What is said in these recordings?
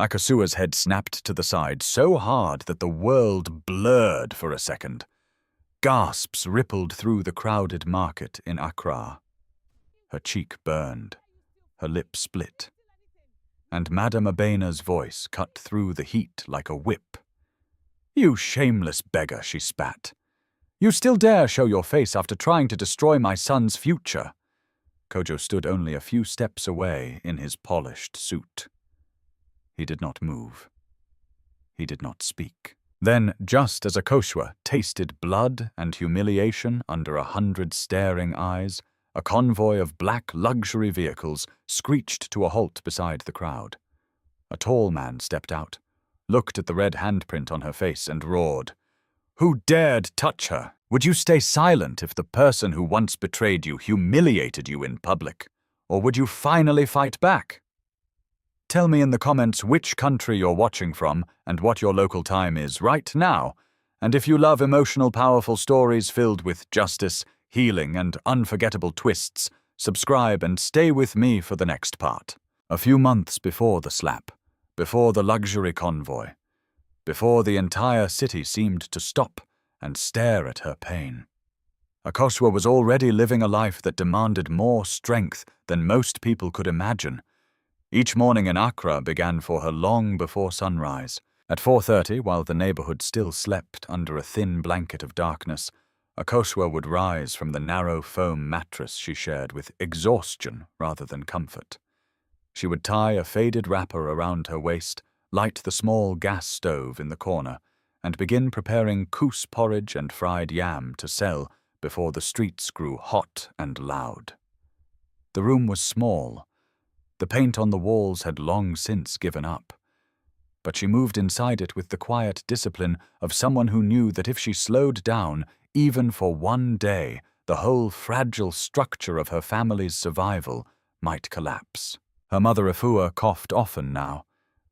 Akosua's head snapped to the side so hard that the world blurred for a second. Gasps rippled through the crowded market in Accra. Her cheek burned, her lip split, and Madame Abena's voice cut through the heat like a whip. "You shameless beggar," she spat. "You still dare show your face after trying to destroy my son's future." Kojo stood only a few steps away in his polished suit. He did not move. He did not speak. Then, just as Akosua tasted blood and humiliation under 100 staring eyes, a convoy of black luxury vehicles screeched to a halt beside the crowd. A tall man stepped out, looked at the red handprint on her face and roared, "Who dared touch her? Would you stay silent if the person who once betrayed you humiliated you in public? Or would you finally fight back? Tell me in the comments which country you're watching from and what your local time is right now. And if you love emotional, powerful stories filled with justice, healing, and unforgettable twists, subscribe and stay with me for the next part. A few months before the slap, before the luxury convoy, before the entire city seemed to stop and stare at her pain, Akosua was already living a life that demanded more strength than most people could imagine. Each morning in Accra began for her long before sunrise. At 4:30, while the neighborhood still slept under a thin blanket of darkness, Akosua would rise from the narrow foam mattress she shared with exhaustion rather than comfort. She would tie a faded wrapper around her waist, light the small gas stove in the corner, and begin preparing coos porridge and fried yam to sell before the streets grew hot and loud. The room was small. The paint on the walls had long since given up. But she moved inside it with the quiet discipline of someone who knew that if she slowed down, even for one day, the whole fragile structure of her family's survival might collapse. Her mother Afua coughed often now.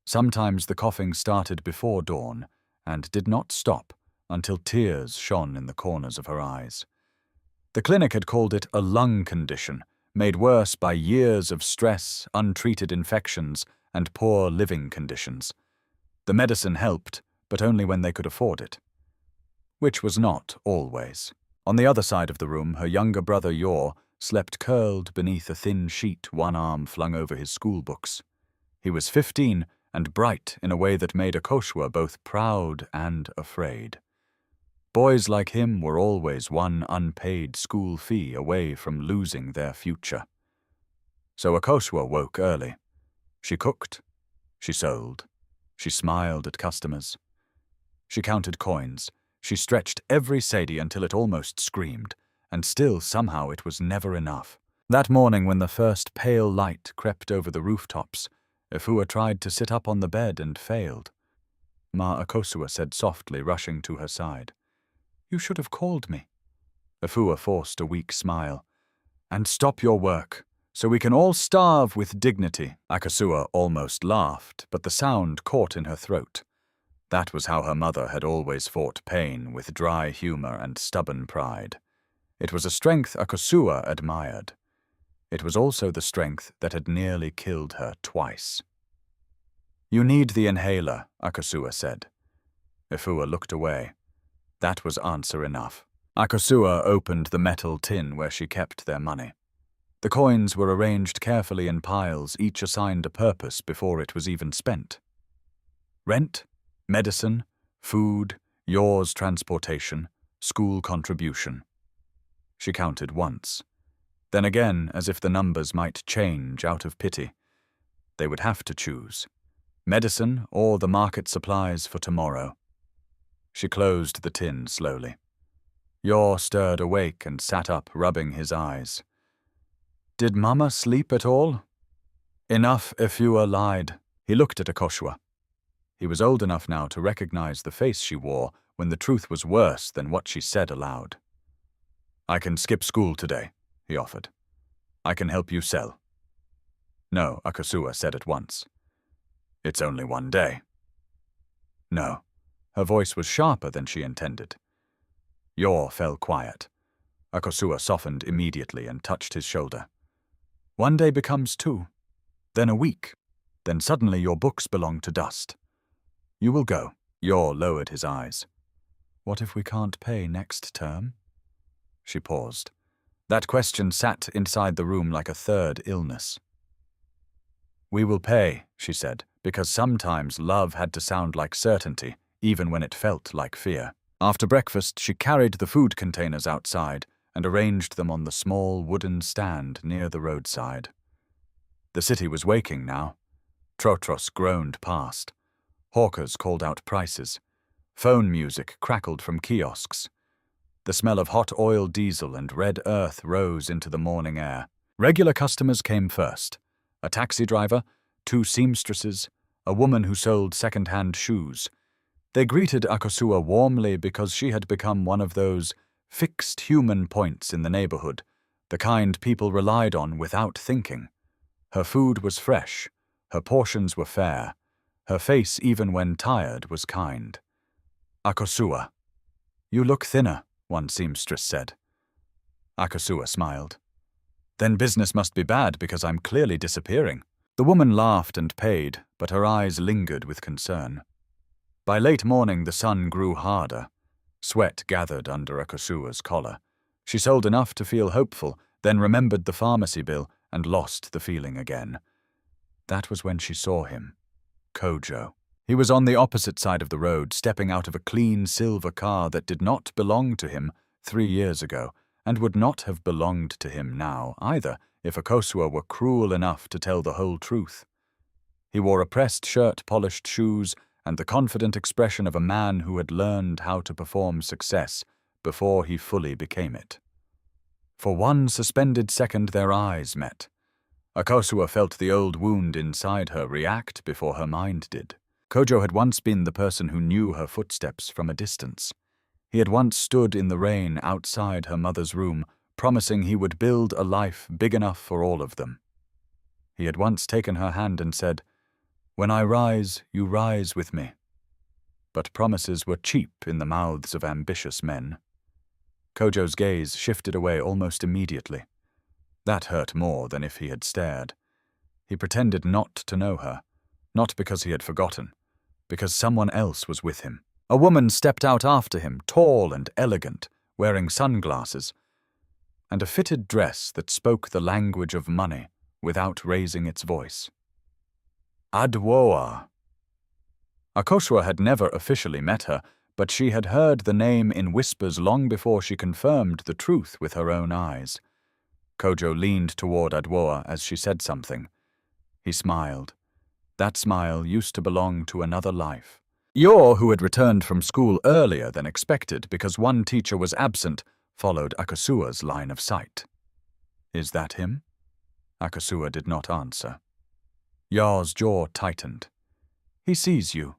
Sometimes the coughing started before dawn and did not stop until tears shone in the corners of her eyes. The clinic had called it a lung condition, made worse by years of stress, untreated infections, and poor living conditions. The medicine helped, but only when they could afford it. Which was not always. On the other side of the room, her younger brother Yor slept curled beneath a thin sheet, one arm flung over his school books. He was 15 and bright in a way that made Akosua both proud and afraid. Boys like him were always one unpaid school fee away from losing their future. So Akosua woke early. She cooked. She sold. She smiled at customers. She counted coins. She stretched every cedi until it almost screamed, and still somehow it was never enough. That morning when the first pale light crept over the rooftops, Afua tried to sit up on the bed and failed. Ma Akosua said softly, rushing to her side, "You should have called me." Afua forced a weak smile. "And stop your work, so we can all starve with dignity." Akosua almost laughed, but the sound caught in her throat. That was how her mother had always fought pain, with dry humor and stubborn pride. It was a strength Akosua admired. It was also the strength that had nearly killed her twice. "You need the inhaler," Akosua said. Afua looked away. That was answer enough. Akosua opened the metal tin where she kept their money. The coins were arranged carefully in piles, each assigned a purpose before it was even spent. Rent, medicine, food, Yor's transportation, school contribution. She counted once. Then again, as if the numbers might change out of pity. They would have to choose. Medicine or the market supplies for tomorrow. She closed the tin slowly. Yor stirred awake and sat up, rubbing his eyes. "Did Mama sleep at all?" Enough, Afua lied. He looked at Akosua. He was old enough now to recognize the face she wore when the truth was worse than what she said aloud. "I can skip school today," he offered. "I can help you sell." "No," Akosua said at once. "It's only one day." "No." Her voice was sharper than she intended. Yor fell quiet. Akosua softened immediately and touched his shoulder. "One day becomes two, then a week, Then suddenly your books belong to dust. You will go. Yor lowered his eyes. What if we can't pay next term? She paused. That question sat inside the room like a third illness. We will pay, she said, because sometimes love had to sound like certainty, even when it felt like fear. After breakfast, she carried the food containers outside and arranged them on the small wooden stand near the roadside. The city was waking now. Trotros groaned past. Hawkers called out prices. Phone music crackled from kiosks. The smell of hot oil diesel and red earth rose into the morning air. Regular customers came first. A taxi driver, 2 seamstresses, a woman who sold second-hand shoes. They greeted Akosua warmly because she had become one of those fixed human points in the neighborhood, the kind people relied on without thinking. Her food was fresh, her portions were fair, her face, even when tired, was kind. Akosua. You look thinner, one seamstress said. Akosua smiled. Then business must be bad because I'm clearly disappearing. The woman laughed and paid, but her eyes lingered with concern. By late morning the sun grew harder. Sweat gathered under Akosua's collar. She sold enough to feel hopeful, then remembered the pharmacy bill and lost the feeling again. That was when she saw him. Kojo. He was on the opposite side of the road, stepping out of a clean silver car that did not belong to him 3 years ago, and would not have belonged to him now, either, if Akosua were cruel enough to tell the whole truth. He wore a pressed shirt, polished shoes, and the confident expression of a man who had learned how to perform success before he fully became it. For one suspended second their eyes met. Akosua felt the old wound inside her react before her mind did. Kojo had once been the person who knew her footsteps from a distance. He had once stood in the rain outside her mother's room, promising he would build a life big enough for all of them. He had once taken her hand and said, "When I rise, you rise with me." But promises were cheap in the mouths of ambitious men. Kojo's gaze shifted away almost immediately. That hurt more than if he had stared. He pretended not to know her, not because he had forgotten, because someone else was with him. A woman stepped out after him, tall and elegant, wearing sunglasses, and a fitted dress that spoke the language of money without raising its voice. Adwoa. Akosua had never officially met her, but she had heard the name in whispers long before she confirmed the truth with her own eyes. Kojo leaned toward Adwoa as she said something. He smiled. That smile used to belong to another life. Yor, who had returned from school earlier than expected because one teacher was absent, followed Akosua's line of sight. Is that him? Akosua did not answer. Yor's jaw tightened. He sees you.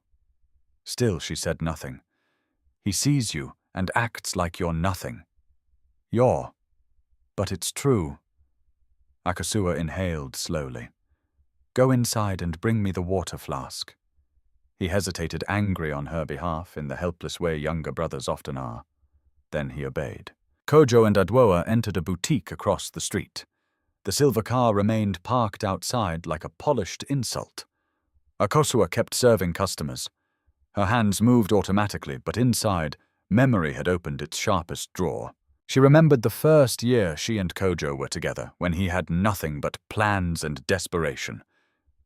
Still she said nothing. He sees you and acts like you're nothing. Yor. But it's true. Akosua inhaled slowly. Go inside and bring me the water flask. He hesitated, angry on her behalf in the helpless way younger brothers often are. Then he obeyed. Kojo and Adwoa entered a boutique across the street. The silver car remained parked outside like a polished insult. Akosua kept serving customers. Her hands moved automatically, but inside, memory had opened its sharpest drawer. She remembered the first year she and Kojo were together, when he had nothing but plans and desperation.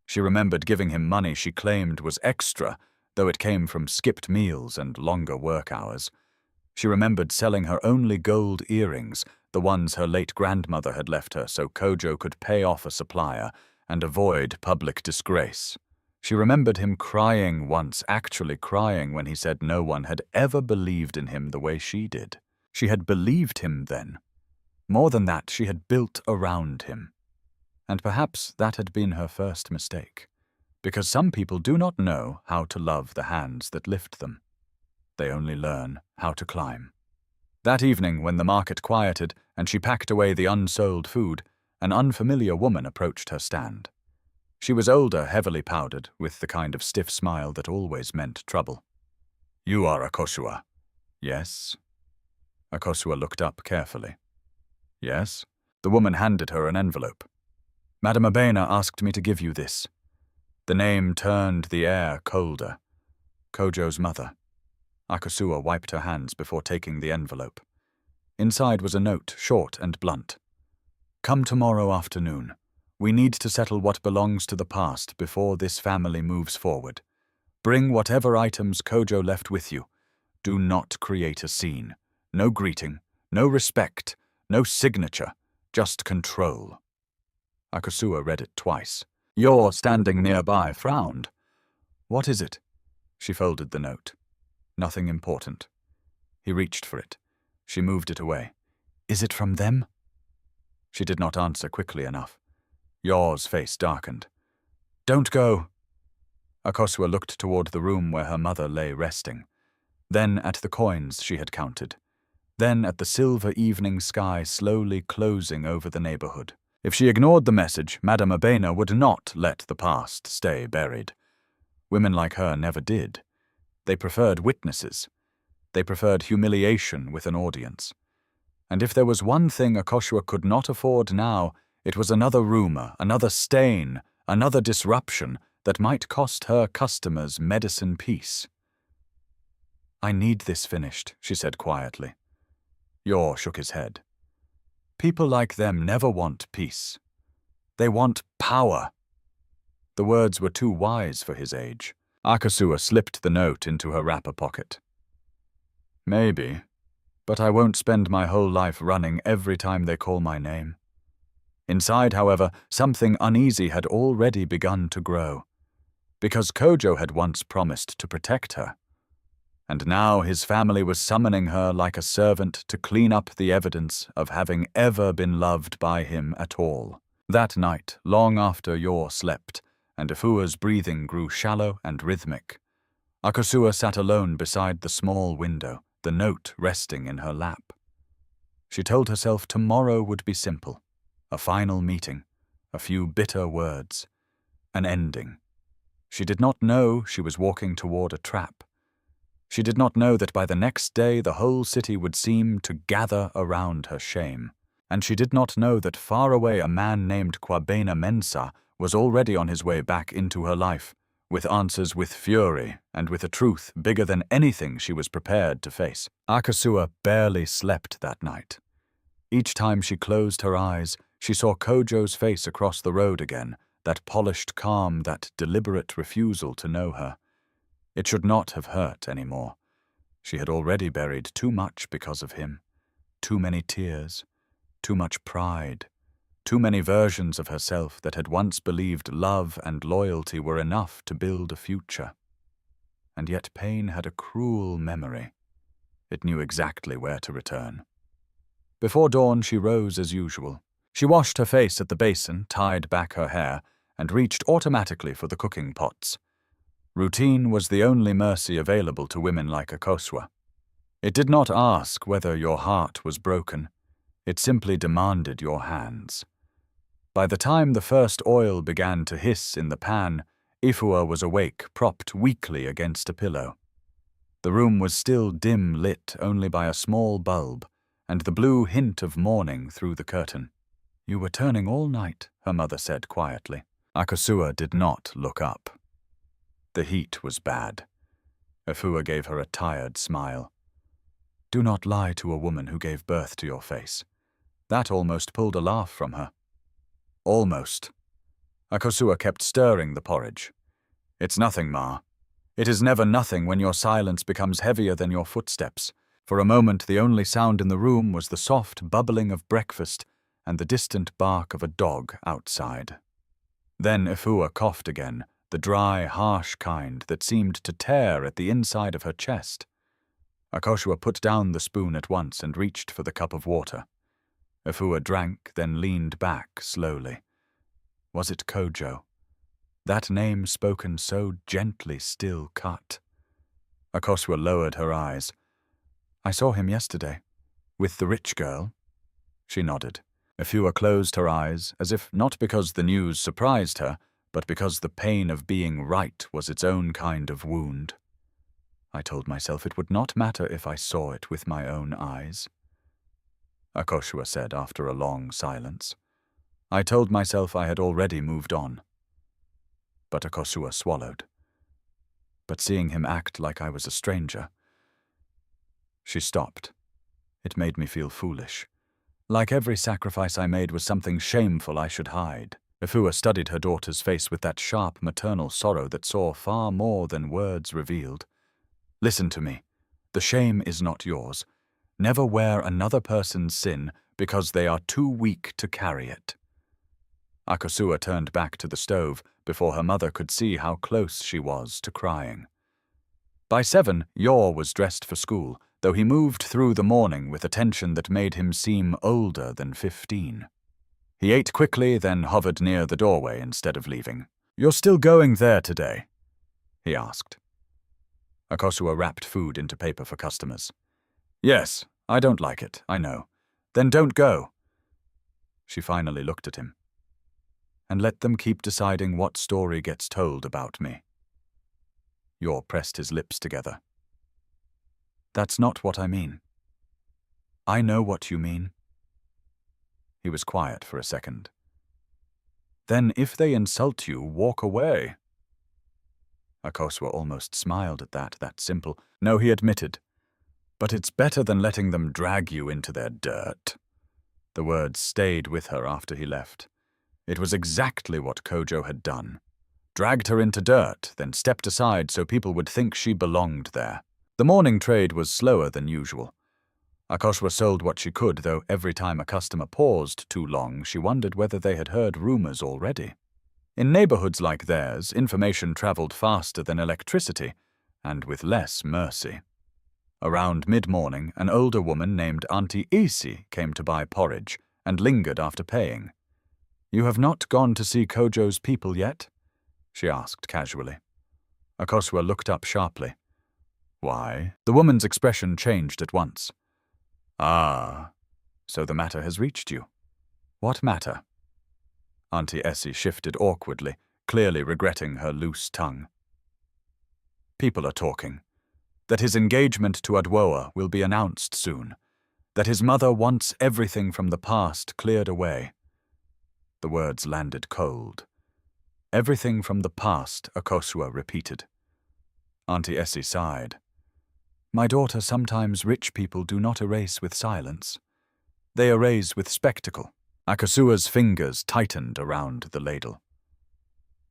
She remembered giving him money she claimed was extra, though it came from skipped meals and longer work hours. She remembered selling her only gold earrings, the ones her late grandmother had left her so Kojo could pay off a supplier and avoid public disgrace. She remembered him crying once, actually crying when he said no one had ever believed in him the way she did. She had believed him then. More than that, she had built around him. And perhaps that had been her first mistake, because some people do not know how to love the hands that lift them. They only learn how to climb. That evening, when the market quieted and she packed away the unsold food, an unfamiliar woman approached her stand. She was older, heavily powdered, with the kind of stiff smile that always meant trouble. You are Akosua. Yes? Akosua looked up carefully. Yes? The woman handed her an envelope. Madame Abena asked me to give you this. The name turned the air colder. Kojo's mother. Akosua wiped her hands before taking the envelope. Inside was a note, short and blunt. "Come tomorrow afternoon. We need to settle what belongs to the past before this family moves forward. Bring whatever items Kojo left with you. Do not create a scene. No greeting, no respect, no signature, just control." Akosua read it twice. Yor, standing nearby, frowned. "What is it?" She folded the note. "Nothing important." He reached for it. She moved it away. "Is it from them?" She did not answer quickly enough. Yor's face darkened. "Don't go." Akosua looked toward the room where her mother lay resting. Then at the coins she had counted. Then at the silver evening sky slowly closing over the neighborhood. If she ignored the message, Madame Abena would not let the past stay buried. Women like her never did. They preferred witnesses. They preferred humiliation with an audience. And if there was one thing Akosua could not afford now, it was another rumor, another stain, another disruption that might cost her customers medicine peace. "I need this finished," she said quietly. Yor shook his head. "People like them never want peace. They want power." The words were too wise for his age. Akosua slipped the note into her wrapper pocket. "Maybe, but I won't spend my whole life running every time they call my name." Inside, however, something uneasy had already begun to grow. Because Kojo had once promised to protect her. And now his family was summoning her like a servant to clean up the evidence of having ever been loved by him at all. That night, long after Yor slept, and Ifua's breathing grew shallow and rhythmic, Akosua sat alone beside the small window, the note resting in her lap. She told herself tomorrow would be simple. A final meeting, a few bitter words, an ending. She did not know she was walking toward a trap. She did not know that by the next day the whole city would seem to gather around her shame. And she did not know that far away a man named Kwabena Mensah was already on his way back into her life, with answers with fury and with a truth bigger than anything she was prepared to face. Akosua barely slept that night. Each time she closed her eyes, she saw Kojo's face across the road again, that polished calm, that deliberate refusal to know her. It should not have hurt any more. She had already buried too much because of him. Too many tears, too much pride, too many versions of herself that had once believed love and loyalty were enough to build a future. And yet pain had a cruel memory. It knew exactly where to return. Before dawn she rose as usual. She washed her face at the basin, tied back her hair, and reached automatically for the cooking pots. Routine was the only mercy available to women like Akosua. It did not ask whether your heart was broken. It simply demanded your hands. By the time the first oil began to hiss in the pan, Ifua was awake, propped weakly against a pillow. The room was still dim lit only by a small bulb, and the blue hint of morning through the curtain. "You were turning all night," her mother said quietly. Akosua did not look up. The heat was bad. Ifua gave her a tired smile. "Do not lie to a woman who gave birth to your face." That almost pulled a laugh from her. "Almost." Akosua kept stirring the porridge. "It's nothing, Ma. It is never nothing when your silence becomes heavier than your footsteps." For a moment the only sound in the room was the soft bubbling of breakfast and the distant bark of a dog outside. Then Ifua coughed again, the dry, harsh kind that seemed to tear at the inside of her chest. Akosua put down the spoon at once and reached for the cup of water. Ifua drank, then leaned back slowly. Was it Kojo? That name spoken so gently still cut. Akosua lowered her eyes. "I saw him yesterday. With the rich girl?" She nodded. Ifua closed her eyes, as if not because the news surprised her, but because the pain of being right was its own kind of wound. "I told myself it would not matter if I saw it with my own eyes," Akosua said after a long silence. "I told myself I had already moved on." but Akosua swallowed. But seeing him act like I was a stranger... She stopped. It made me feel foolish. Like every sacrifice I made was something shameful I should hide. Afua studied her daughter's face with that sharp maternal sorrow that saw far more than words revealed. Listen to me. The shame is not yours. Never wear another person's sin because they are too weak to carry it. Akosua turned back to the stove before her mother could see how close she was to crying. By 7, Yor was dressed for school, though he moved through the morning with attention that made him seem older than 15. He ate quickly, then hovered near the doorway instead of leaving. "You're still going there today?" he asked. Akosua wrapped food into paper for customers. "Yes, I don't like it, I know. Then don't go." She finally looked at him. "And let them keep deciding what story gets told about me." Yor pressed his lips together. "That's not what I mean." "I know what you mean." He was quiet for a second. "Then if they insult you, walk away." Akosua almost smiled at that simple. "No," he admitted. "But it's better than letting them drag you into their dirt." The words stayed with her after he left. It was exactly what Kojo had done. Dragged her into dirt, then stepped aside so people would think she belonged there. The morning trade was slower than usual. Akosua sold what she could, though every time a customer paused too long, she wondered whether they had heard rumors already. In neighborhoods like theirs, information traveled faster than electricity, and with less mercy. Around mid-morning, an older woman named Auntie Isi came to buy porridge, and lingered after paying. "You have not gone to see Kojo's people yet?" she asked casually. Akosua looked up sharply. "Why?" The woman's expression changed at once. "Ah, so the matter has reached you. What matter?" Auntie Essie shifted awkwardly, clearly regretting her loose tongue. "People are talking. That his engagement to Adwoa will be announced soon. That his mother wants everything from the past cleared away." The words landed cold. "Everything from the past," Akosua repeated. Auntie Essie sighed. "My daughter, sometimes rich people do not erase with silence. They erase with spectacle." Akosua's fingers tightened around the ladle.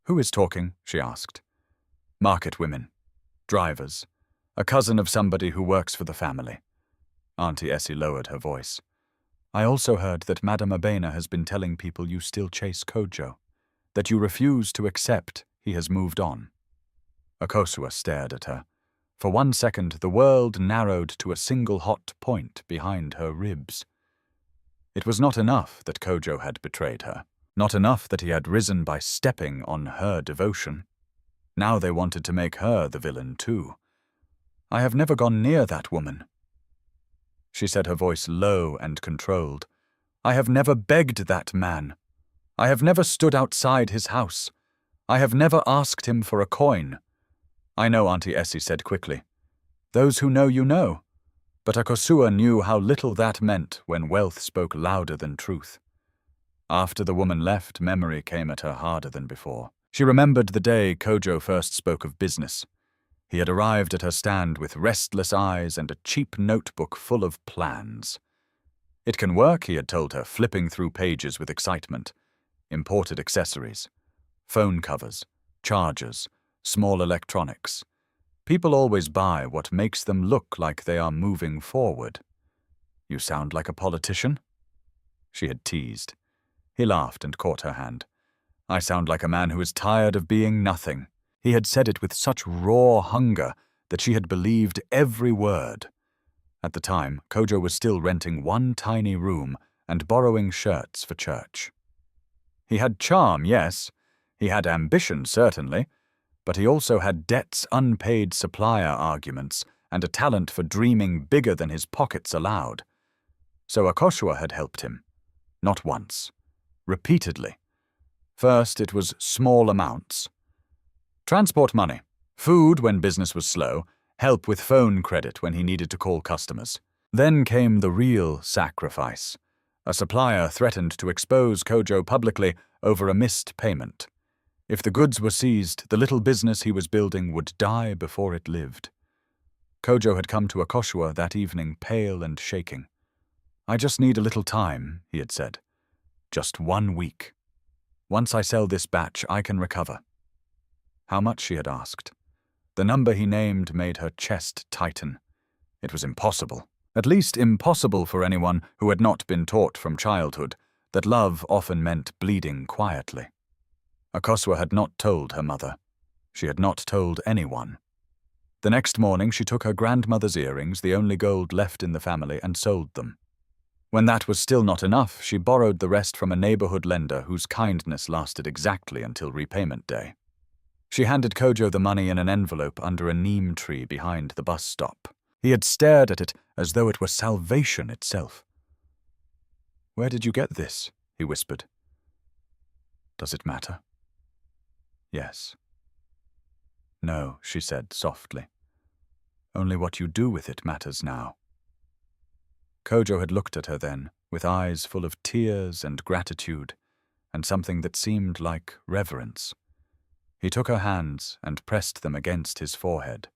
"Who is talking?" she asked. "Market women. Drivers. A cousin of somebody who works for the family." Auntie Essie lowered her voice. "I also heard that Madame Abena has been telling people you still chase Kojo, that you refuse to accept he has moved on." Akosua stared at her. For 1 second, the world narrowed to a single hot point behind her ribs. It was not enough that Kojo had betrayed her. Not enough that he had risen by stepping on her devotion. Now they wanted to make her the villain too. "I have never gone near that woman." She said, her voice low and controlled. "I have never begged that man. I have never stood outside his house. I have never asked him for a coin." "I know," Auntie Essie said quickly. "Those who know you know." But Akosua knew how little that meant when wealth spoke louder than truth. After the woman left, memory came at her harder than before. She remembered the day Kojo first spoke of business. He had arrived at her stand with restless eyes and a cheap notebook full of plans. "It can work," he had told her, flipping through pages with excitement. Imported accessories. Phone covers. Chargers. Small electronics. People always buy what makes them look like they are moving forward. "You sound like a politician?" she had teased. He laughed and caught her hand. "I sound like a man who is tired of being nothing." He had said it with such raw hunger that she had believed every word. At the time, Kojo was still renting one tiny room and borrowing shirts for church. He had charm, yes. He had ambition, certainly. But he also had debts, unpaid supplier arguments, and a talent for dreaming bigger than his pockets allowed. So Akosua had helped him. Not once. Repeatedly. First, it was small amounts. Transport money, food when business was slow, help with phone credit when he needed to call customers. Then came the real sacrifice. A supplier threatened to expose Kojo publicly over a missed payment. If the goods were seized, the little business he was building would die before it lived. Kojo had come to Akosua that evening pale and shaking. "I just need a little time," he had said. "Just 1 week. Once I sell this batch, I can recover." How much, she had asked. The number he named made her chest tighten. It was impossible. At least impossible for anyone who had not been taught from childhood that love often meant bleeding quietly. Akosua had not told her mother. She had not told anyone. The next morning she took her grandmother's earrings, the only gold left in the family, and sold them. When that was still not enough, she borrowed the rest from a neighborhood lender whose kindness lasted exactly until repayment day. She handed Kojo the money in an envelope under a neem tree behind the bus stop. He had stared at it as though it were salvation itself. "Where did you get this?" he whispered. "Does it matter?" "Yes." "No," she said softly. "Only what you do with it matters now." Kojo had looked at her then, with eyes full of tears and gratitude, and something that seemed like reverence. He took her hands and pressed them against his forehead.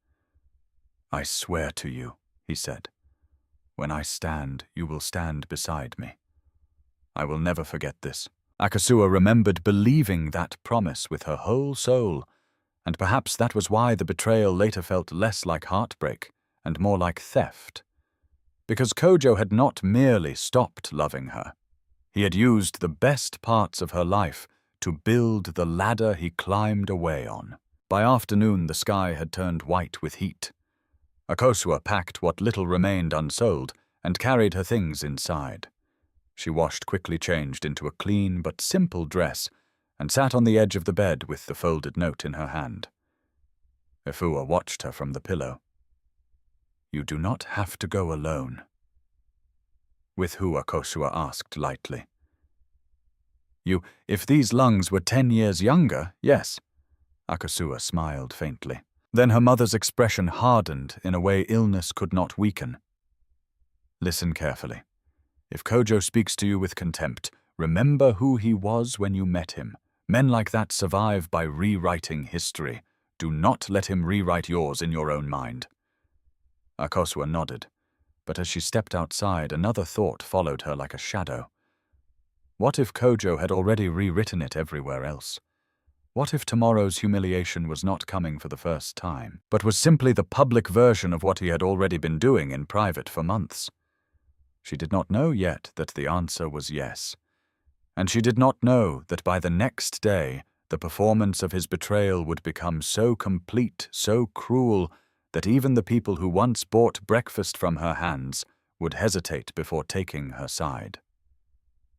"I swear to you," he said, "when I stand, you will stand beside me. I will never forget this." Akosua remembered believing that promise with her whole soul, and perhaps that was why the betrayal later felt less like heartbreak and more like theft. Because Kojo had not merely stopped loving her. He had used the best parts of her life to build the ladder he climbed away on. By afternoon, the sky had turned white with heat. Akosua packed what little remained unsold and carried her things inside. She washed, quickly changed into a clean but simple dress, and sat on the edge of the bed with the folded note in her hand. Efua watched her from the pillow. "You do not have to go alone." "With who?" Akosua asked lightly. If these lungs were 10 years younger, yes." Akosua smiled faintly. Then her mother's expression hardened in a way illness could not weaken. "Listen carefully. If Kojo speaks to you with contempt, remember who he was when you met him. Men like that survive by rewriting history. Do not let him rewrite yours in your own mind." Akosua nodded, but as she stepped outside, another thought followed her like a shadow. What if Kojo had already rewritten it everywhere else? What if tomorrow's humiliation was not coming for the first time, but was simply the public version of what he had already been doing in private for months? She did not know yet that the answer was yes. And she did not know that by the next day, the performance of his betrayal would become so complete, so cruel, that even the people who once bought breakfast from her hands would hesitate before taking her side.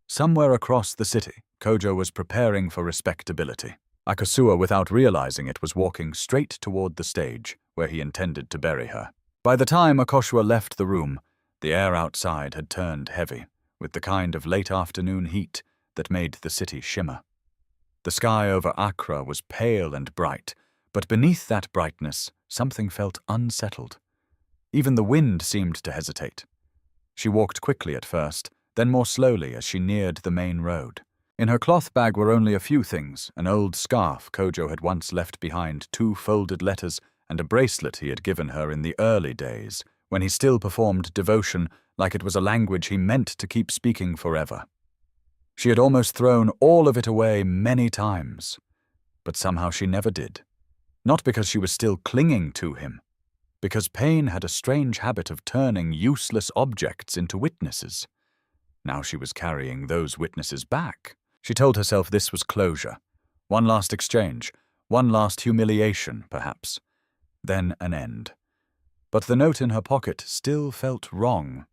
Somewhere across the city, Kojo was preparing for respectability. Akosua, without realizing it, was walking straight toward the stage, where he intended to bury her. By the time Akosua left the room, the air outside had turned heavy, with the kind of late afternoon heat that made the city shimmer. The sky over Accra was pale and bright, but beneath that brightness, something felt unsettled. Even the wind seemed to hesitate. She walked quickly at first, then more slowly as she neared the main road. In her cloth bag were only a few things: an old scarf Kojo had once left behind, 2 folded letters, and a bracelet he had given her in the early days, when he still performed devotion like it was a language he meant to keep speaking forever. She had almost thrown all of it away many times, but somehow she never did. Not because she was still clinging to him, because pain had a strange habit of turning useless objects into witnesses. Now she was carrying those witnesses back. She told herself this was closure. One last exchange, one last humiliation, perhaps. Then an end. But the note in her pocket still felt wrong.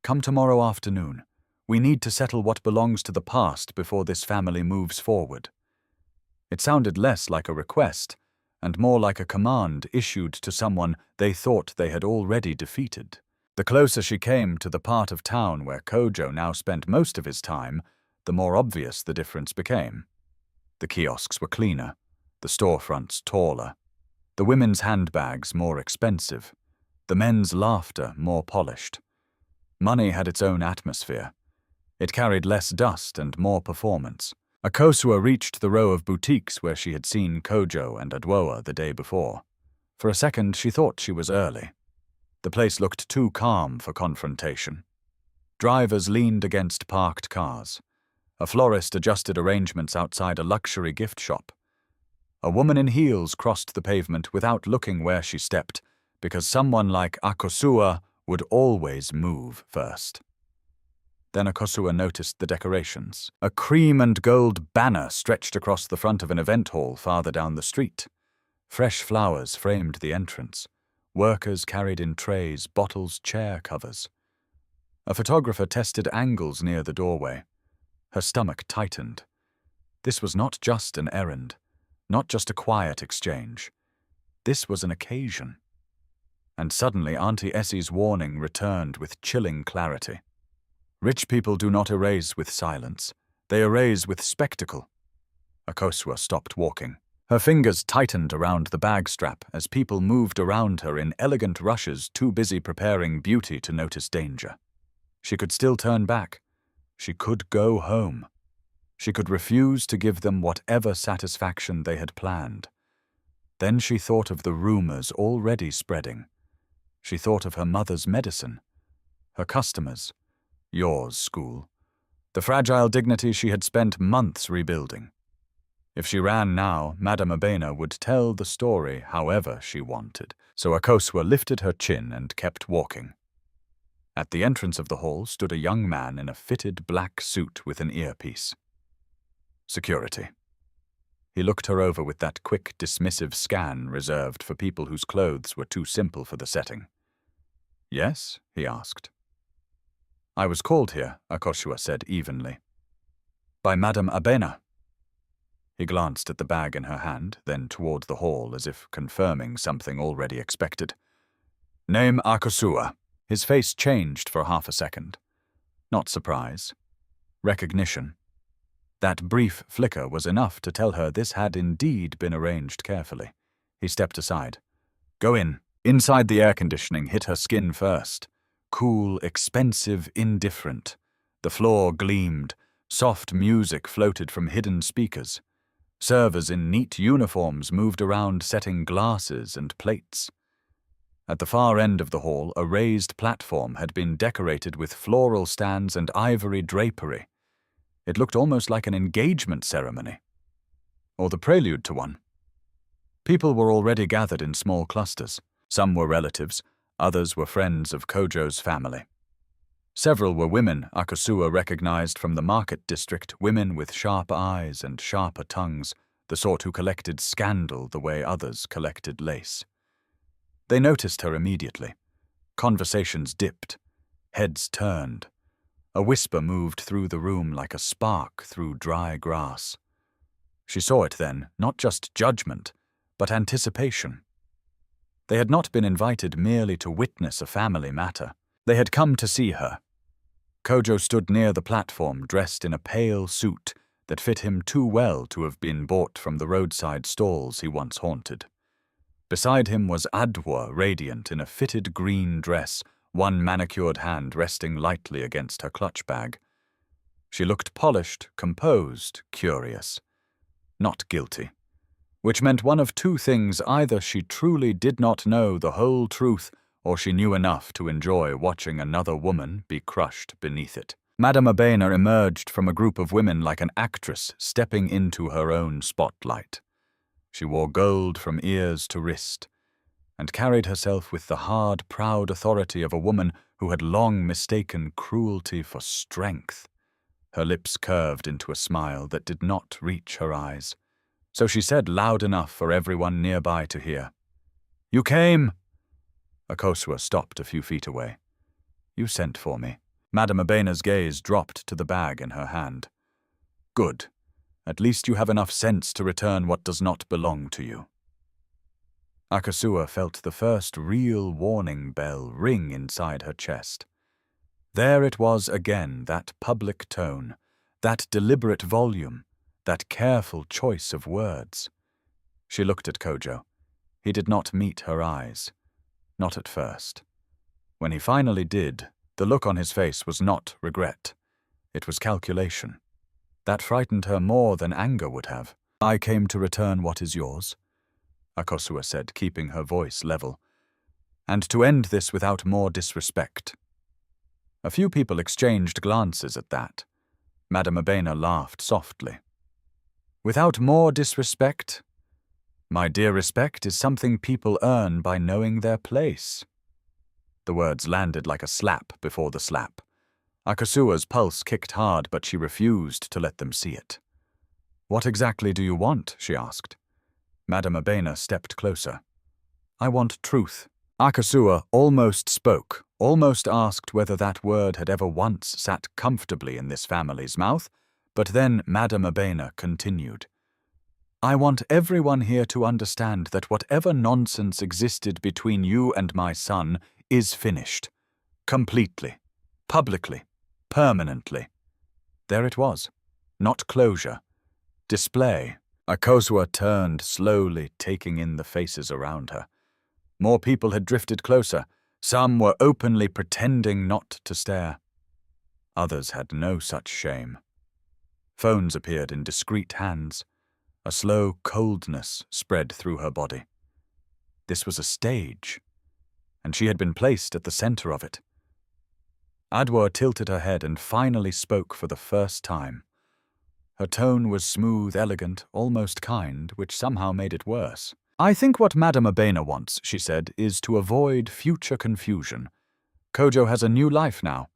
"Come tomorrow afternoon. We need to settle what belongs to the past before this family moves forward." It sounded less like a request, and more like a command issued to someone they thought they had already defeated. The closer she came to the part of town where Kojo now spent most of his time, the more obvious the difference became. The kiosks were cleaner, the storefronts taller, the women's handbags more expensive, the men's laughter more polished. Money had its own atmosphere. It carried less dust and more performance. Akosua reached the row of boutiques where she had seen Kojo and Adwoa the day before. For a second, she thought she was early. The place looked too calm for confrontation. Drivers leaned against parked cars. A florist adjusted arrangements outside a luxury gift shop. A woman in heels crossed the pavement without looking where she stepped, because someone like Akosua would always move first. Then Akosua noticed the decorations. A cream and gold banner stretched across the front of an event hall farther down the street. Fresh flowers framed the entrance. Workers carried in trays, bottles, chair covers. A photographer tested angles near the doorway. Her stomach tightened. This was not just an errand, not just a quiet exchange. This was an occasion. And suddenly Auntie Essie's warning returned with chilling clarity. Rich people do not erase with silence. They erase with spectacle. Akosua stopped walking. Her fingers tightened around the bag strap as people moved around her in elegant rushes, too busy preparing beauty to notice danger. She could still turn back. She could go home. She could refuse to give them whatever satisfaction they had planned. Then she thought of the rumors already spreading. She thought of her mother's medicine, her customers, yours, school, the fragile dignity she had spent months rebuilding. If she ran now, Madame Abena would tell the story however she wanted, so Akosua lifted her chin and kept walking. At the entrance of the hall stood a young man in a fitted black suit with an earpiece. Security. He looked her over with that quick, dismissive scan reserved for people whose clothes were too simple for the setting. Yes? He asked. I was called here, Akosua said evenly. By Madame Abena. He glanced at the bag in her hand, then toward the hall as if confirming something already expected. Name Akosua. His face changed for half a second. Not surprise. Recognition. That brief flicker was enough to tell her this had indeed been arranged carefully. He stepped aside. Go in. Inside the air conditioning hit her skin first. Cool, expensive, indifferent. The floor gleamed. Soft music floated from hidden speakers. Servers in neat uniforms moved around setting glasses and plates. At the far end of the hall, a raised platform had been decorated with floral stands and ivory drapery. It looked almost like an engagement ceremony, or the prelude to one. People were already gathered in small clusters. Some were relatives, others were friends of Kojo's family. Several were women Akosua recognized from the market district, women with sharp eyes and sharper tongues, the sort who collected scandal the way others collected lace. They noticed her immediately. Conversations dipped. Heads turned. A whisper moved through the room like a spark through dry grass. She saw it then, not just judgment, but anticipation. They had not been invited merely to witness a family matter. They had come to see her. Kojo stood near the platform, dressed in a pale suit that fit him too well to have been bought from the roadside stalls he once haunted. Beside him was Adwoa, radiant in a fitted green dress, one manicured hand resting lightly against her clutch bag. She looked polished, composed, curious. Not guilty. Which meant one of two things: either she truly did not know the whole truth, or she knew enough to enjoy watching another woman be crushed beneath it. Madame Abena emerged from a group of women like an actress stepping into her own spotlight. She wore gold from ears to wrist, and carried herself with the hard, proud authority of a woman who had long mistaken cruelty for strength. Her lips curved into a smile that did not reach her eyes, so she said loud enough for everyone nearby to hear, "You came!" Akosua stopped a few feet away. "You sent for me." Madame Abena's gaze dropped to the bag in her hand. "Good. At least you have enough sense to return what does not belong to you." Akosua felt the first real warning bell ring inside her chest. There it was again, that public tone, that deliberate volume, that careful choice of words. She looked at Kojo. He did not meet her eyes. Not at first. When he finally did, the look on his face was not regret. It was calculation. That frightened her more than anger would have. "I came to return what is yours," Akosua said, keeping her voice level, "and to end this without more disrespect." A few people exchanged glances at that. Madame Abena laughed softly. "Without more disrespect? My dear, respect is something people earn by knowing their place." The words landed like a slap before the slap. Akosua's pulse kicked hard, but she refused to let them see it. "What exactly do you want?" she asked. Madame Abena stepped closer. "I want truth." Akosua almost spoke, almost asked whether that word had ever once sat comfortably in this family's mouth, but then Madame Abena continued. "I want everyone here to understand that whatever nonsense existed between you and my son is finished. Completely. Publicly. Permanently." There it was. Not closure. Display. Akosua turned slowly, taking in the faces around her. More people had drifted closer. Some were openly pretending not to stare. Others had no such shame. Phones appeared in discreet hands. A slow coldness spread through her body. This was a stage, and she had been placed at the center of it. Adwa tilted her head and finally spoke for the first time. Her tone was smooth, elegant, almost kind, which somehow made it worse. "I think what Madame Abena wants," she said, "is to avoid future confusion. Kojo has a new life now.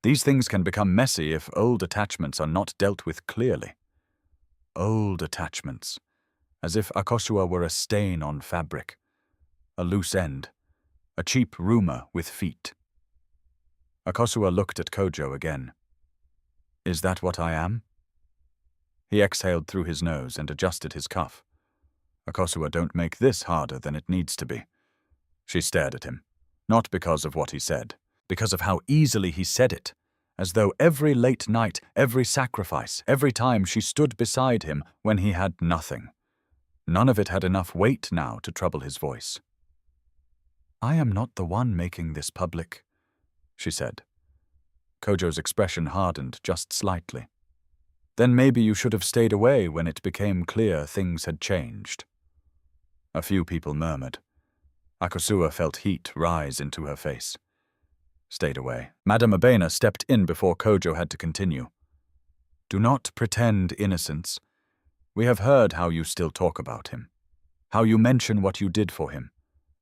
These things can become messy if old attachments are not dealt with clearly." Old attachments. As if Akosua were a stain on fabric. A loose end. A cheap rumor with feet. Akosua looked at Kojo again. "Is that what I am?" He exhaled through his nose and adjusted his cuff. "Akosua, don't make this harder than it needs to be." She stared at him, not because of what he said, because of how easily he said it, as though every late night, every sacrifice, every time she stood beside him when he had nothing. None of it had enough weight now to trouble his voice. "I am not the one making this public," she said. Kojo's expression hardened just slightly. "Then maybe you should have stayed away when it became clear things had changed." A few people murmured. Akosua felt heat rise into her face. Stayed away. Madame Abena stepped in before Kojo had to continue. "Do not pretend innocence. We have heard how you still talk about him, how you mention what you did for him,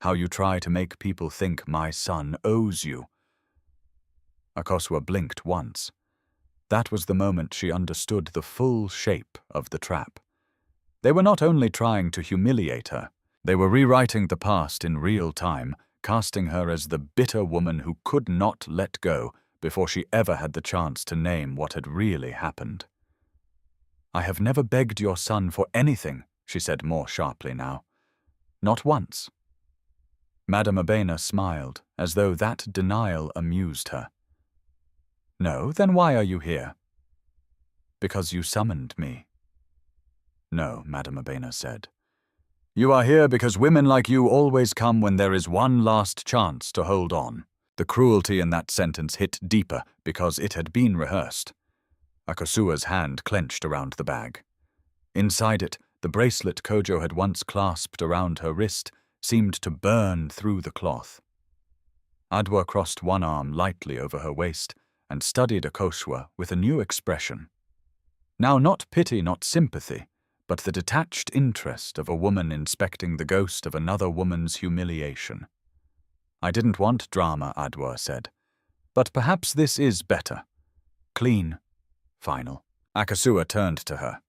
how you try to make people think my son owes you." Akosua blinked once. That was the moment she understood the full shape of the trap. They were not only trying to humiliate her, they were rewriting the past in real time, casting her as the bitter woman who could not let go before she ever had the chance to name what had really happened. "I have never begged your son for anything," she said more sharply now. "Not once." Madame Abena smiled, as though that denial amused her. "No, then why are you here?" "Because you summoned me." "No," Madame Abena said. "You are here because women like you always come when there is one last chance to hold on." The cruelty in that sentence hit deeper because it had been rehearsed. Akosua's hand clenched around the bag. Inside it, the bracelet Kojo had once clasped around her wrist seemed to burn through the cloth. Adwa crossed one arm lightly over her waist and studied Akosua with a new expression. Now not pity, not sympathy, but the detached interest of a woman inspecting the ghost of another woman's humiliation. "I didn't want drama," Adwa said. "But perhaps this is better. Clean. Final." Akosua turned to her.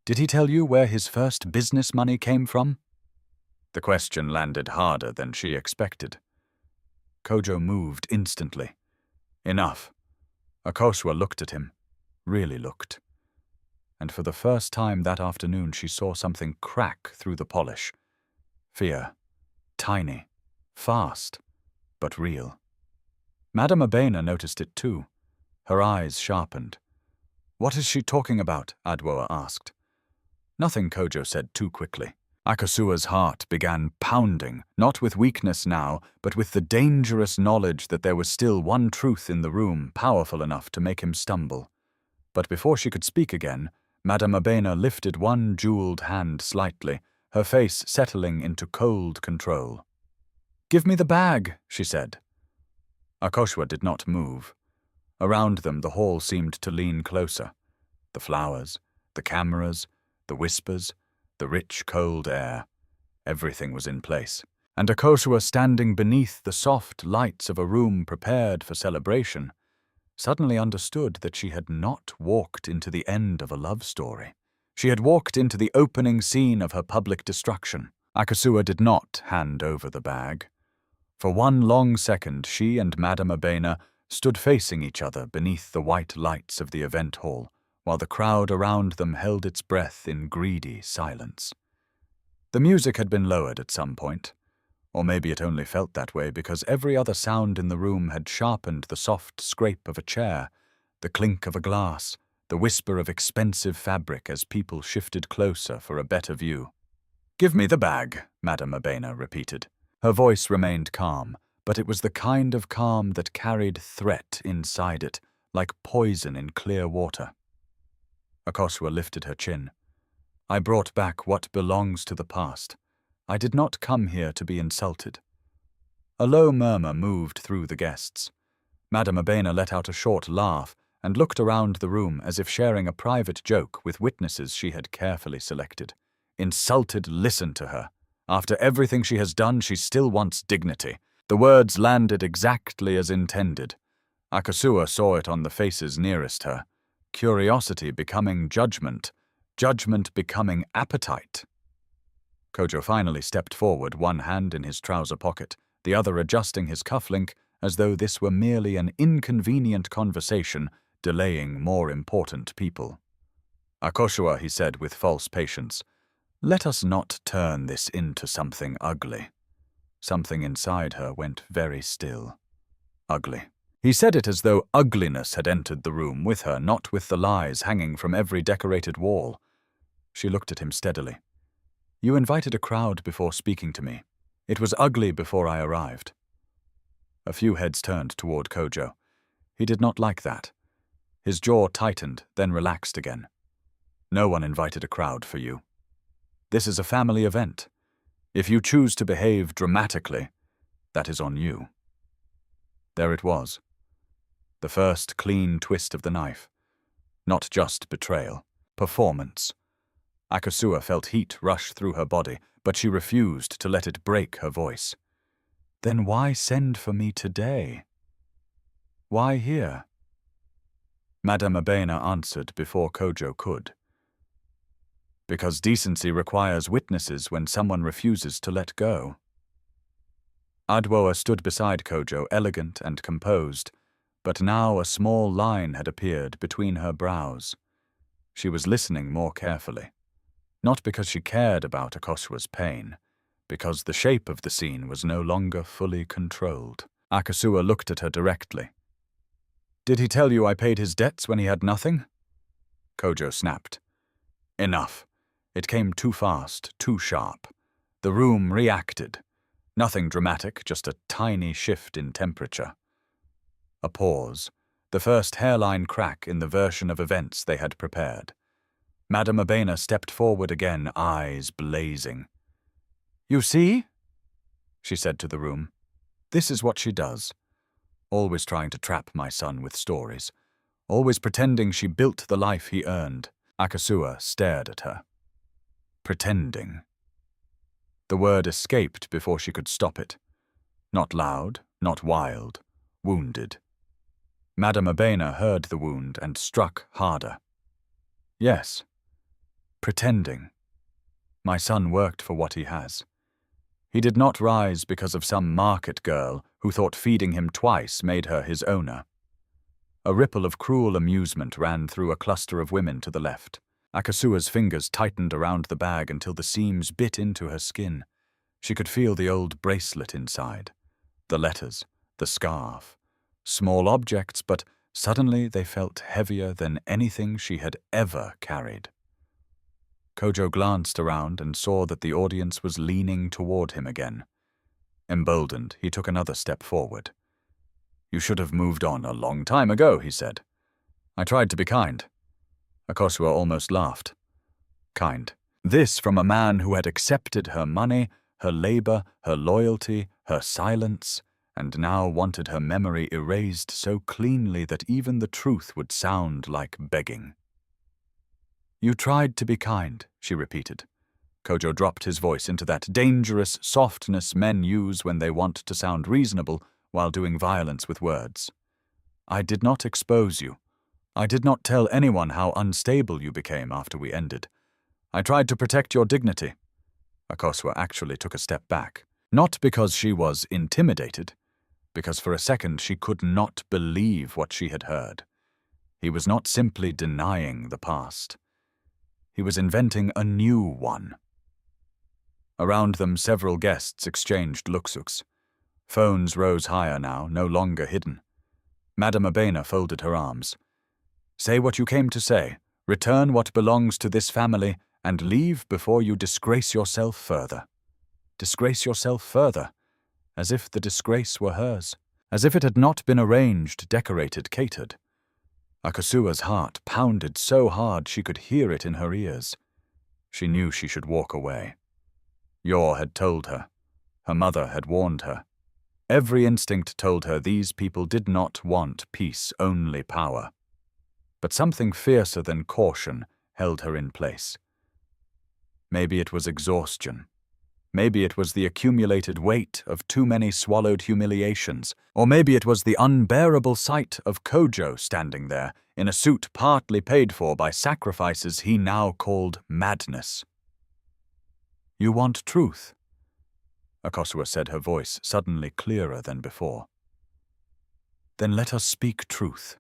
"Did he tell you where his first business money came from?" The question landed harder than she expected. Kojo moved instantly. Enough. Akosua looked at him. Really looked. And for the first time that afternoon she saw something crack through the polish. Fear. Tiny. Fast. But real. Madame Abena noticed it too. Her eyes sharpened. "What is she talking about?" Adwoa asked. Nothing, Kojo said too quickly. Akosua's heart began pounding, not with weakness now, but with the dangerous knowledge that there was still one truth in the room powerful enough to make him stumble. But before she could speak again, Madame Abena lifted one jeweled hand slightly, her face settling into cold control. "Give me the bag," she said. Akosua did not move. Around them the hall seemed to lean closer. The flowers, the cameras, the whispers, the rich cold air. Everything was in place. And Akosua, standing beneath the soft lights of a room prepared for celebration, suddenly understood that she had not walked into the end of a love story. She had walked into the opening scene of her public destruction. Akosua did not hand over the bag. For one long second, she and Madame Abena stood facing each other beneath the white lights of the event hall, while the crowd around them held its breath in greedy silence. The music had been lowered at some point, or maybe it only felt that way because every other sound in the room had sharpened the soft scrape of a chair, the clink of a glass, the whisper of expensive fabric as people shifted closer for a better view. "Give me the bag," Madame Abena repeated. Her voice remained calm, but it was the kind of calm that carried threat inside it, like poison in clear water. Akosua lifted her chin. "I brought back what belongs to the past. I did not come here to be insulted." A low murmur moved through the guests. Madame Abena let out a short laugh and looked around the room as if sharing a private joke with witnesses she had carefully selected. "Insulted, listen to her. After everything she has done, she still wants dignity." The words landed exactly as intended. Akosua saw it on the faces nearest her. Curiosity becoming judgment, judgment becoming appetite. Kojo finally stepped forward, one hand in his trouser pocket, the other adjusting his cufflink as though this were merely an inconvenient conversation delaying more important people. "Akosua," he said with false patience, "let us not turn this into something ugly." Something inside her went very still. Ugly. He said it as though ugliness had entered the room with her, not with the lies hanging from every decorated wall. She looked at him steadily. "You invited a crowd before speaking to me. It was ugly before I arrived." A few heads turned toward Kojo. He did not like that. His jaw tightened, then relaxed again. "No one invited a crowd for you. This is a family event. If you choose to behave dramatically, that is on you." There it was. The first clean twist of the knife. Not just betrayal. Performance. Akosua felt heat rush through her body, but she refused to let it break her voice. "Then why send for me today? Why here?" Madame Abena answered before Kojo could. "Because decency requires witnesses when someone refuses to let go." Adwoa stood beside Kojo, elegant and composed, but now a small line had appeared between her brows. She was listening more carefully. Not because she cared about Akosua's pain, because the shape of the scene was no longer fully controlled. Akosua looked at her directly. "Did he tell you I paid his debts when he had nothing?" Kojo snapped. "Enough. It came too fast, too sharp. The room reacted. Nothing dramatic, just a tiny shift in temperature." A pause, the first hairline crack in the version of events they had prepared. Madame Abena stepped forward again, eyes blazing. "You see?" she said to the room. "This is what she does. Always trying to trap my son with stories. Always pretending she built the life he earned." Akosua stared at her. Pretending. The word escaped before she could stop it. Not loud, not wild, wounded. Madame Abena heard the wound and struck harder. "Yes. Pretending. My son worked for what he has. He did not rise because of some market girl who thought feeding him twice made her his owner." A ripple of cruel amusement ran through a cluster of women to the left. Akosua's fingers tightened around the bag until the seams bit into her skin. She could feel the old bracelet inside. The letters, the scarf. Small objects, but suddenly they felt heavier than anything she had ever carried. Kojo glanced around and saw that the audience was leaning toward him again. Emboldened, he took another step forward. "You should have moved on a long time ago," he said. "I tried to be kind. Akosua almost laughed. Kind. This from a man who had accepted her money, her labor, her loyalty, her silence, and now wanted her memory erased so cleanly that even the truth would sound like begging. You tried to be kind, she repeated. Kojo dropped his voice into that dangerous softness men use when they want to sound reasonable while doing violence with words. I did not expose you. I did not tell anyone how unstable you became after we ended. I tried to protect your dignity. Akosua actually took a step back, not because she was intimidated, because for a second she could not believe what she had heard. He was not simply denying the past. He was inventing a new one. Around them, several guests exchanged looks. Phones rose higher now, no longer hidden. Madame Abena folded her arms. Say what you came to say. Return what belongs to this family, and leave before you disgrace yourself further. Disgrace yourself further, as if the disgrace were hers, as if it had not been arranged, decorated, catered. Akosua's heart pounded so hard she could hear it in her ears. She knew she should walk away. Yor had told her. Her mother had warned her. Every instinct told her these people did not want peace, only power. But something fiercer than caution held her in place. Maybe it was exhaustion. Maybe it was the accumulated weight of too many swallowed humiliations. Or maybe it was the unbearable sight of Kojo standing there in a suit partly paid for by sacrifices he now called madness. You want truth? Akosua said, her voice suddenly clearer than before. Then let us speak truth.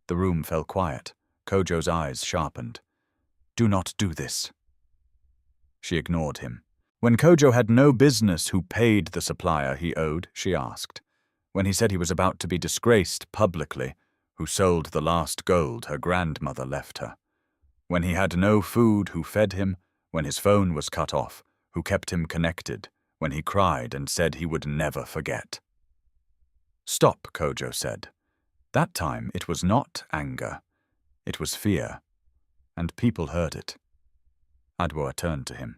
The room fell quiet. Kojo's eyes sharpened. Do not do this. She ignored him. When Kojo had no business who paid the supplier he owed, she asked. When he said he was about to be disgraced publicly, who sold the last gold her grandmother left her. When he had no food, who fed him, when his phone was cut off, who kept him connected, when he cried and said he would never forget. Stop, Kojo said. That time it was not anger. It was fear. And people heard it. Adwoa turned to him.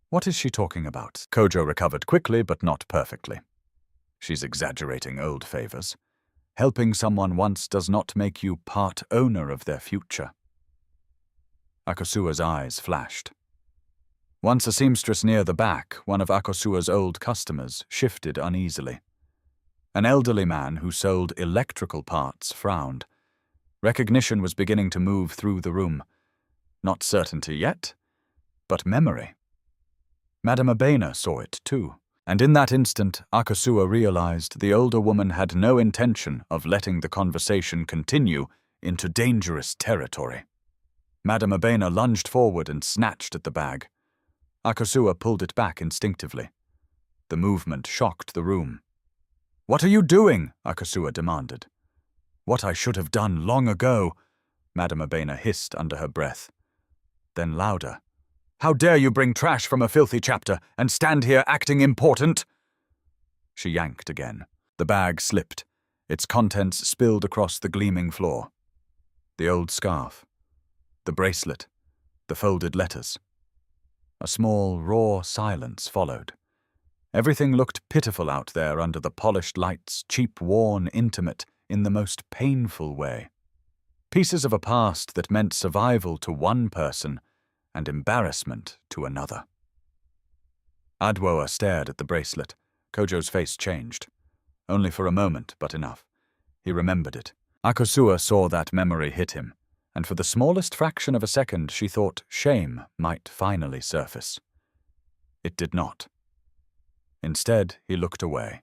What is she talking about? Kojo recovered quickly, but not perfectly. She's exaggerating old favors. Helping someone once does not make you part owner of their future. Akosua's eyes flashed. Once a seamstress near the back, one of Akosua's old customers, shifted uneasily. An elderly man who sold electrical parts frowned. Recognition was beginning to move through the room. Not certainty yet, but memory. Madame Abena saw it too, and in that instant Akosua realized the older woman had no intention of letting the conversation continue into dangerous territory. Madame Abena lunged forward and snatched at the bag. Akosua pulled it back instinctively. The movement shocked the room. What are you doing? Akosua demanded. What I should have done long ago, Madame Abena hissed under her breath. Then louder. How dare you bring trash from a filthy chapter and stand here acting important? She yanked again. The bag slipped. Its contents spilled across the gleaming floor. The old scarf. The bracelet. The folded letters. A small, raw silence followed. Everything looked pitiful out there under the polished lights, cheap, worn, intimate, in the most painful way. Pieces of a past that meant survival to one person and embarrassment to another. Adwoa stared at the bracelet. Kojo's face changed. Only for a moment, but enough. He remembered it. Akosua saw that memory hit him, and for the smallest fraction of a second she thought shame might finally surface. It did not. Instead, he looked away.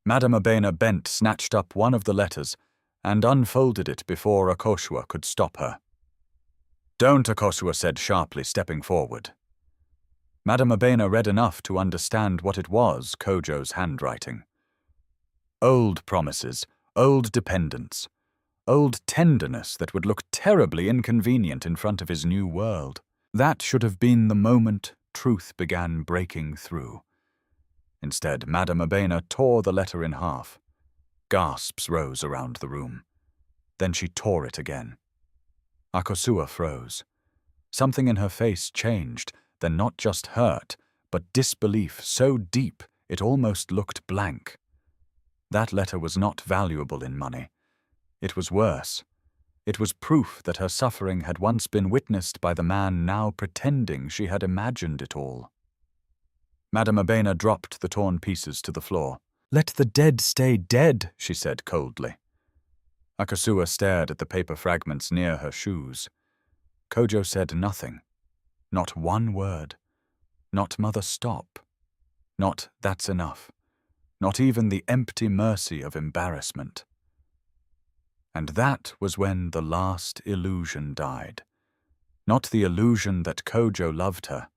Madame Abena bent, snatched up one of the letters, and unfolded it before Akosua could stop her. Don't, Akosua said sharply, stepping forward. Madame Abena read enough to understand what it was, Kojo's handwriting. Old promises, old dependence, old tenderness that would look terribly inconvenient in front of his new world. That should have been the moment truth began breaking through. Instead, Madame Abena tore the letter in half. Gasps rose around the room. Then she tore it again. Akosua froze. Something in her face changed, then not just hurt, but disbelief so deep it almost looked blank. That letter was not valuable in money. It was worse. It was proof that her suffering had once been witnessed by the man now pretending she had imagined it all. Madame Abena dropped the torn pieces to the floor. "Let the dead stay dead," she said coldly. Akosua stared at the paper fragments near her shoes. Kojo said nothing. Not one word. Not "Mother, stop." Not "That's enough." Not even the empty mercy of embarrassment. And that was when the last illusion died. Not the illusion that Kojo loved her.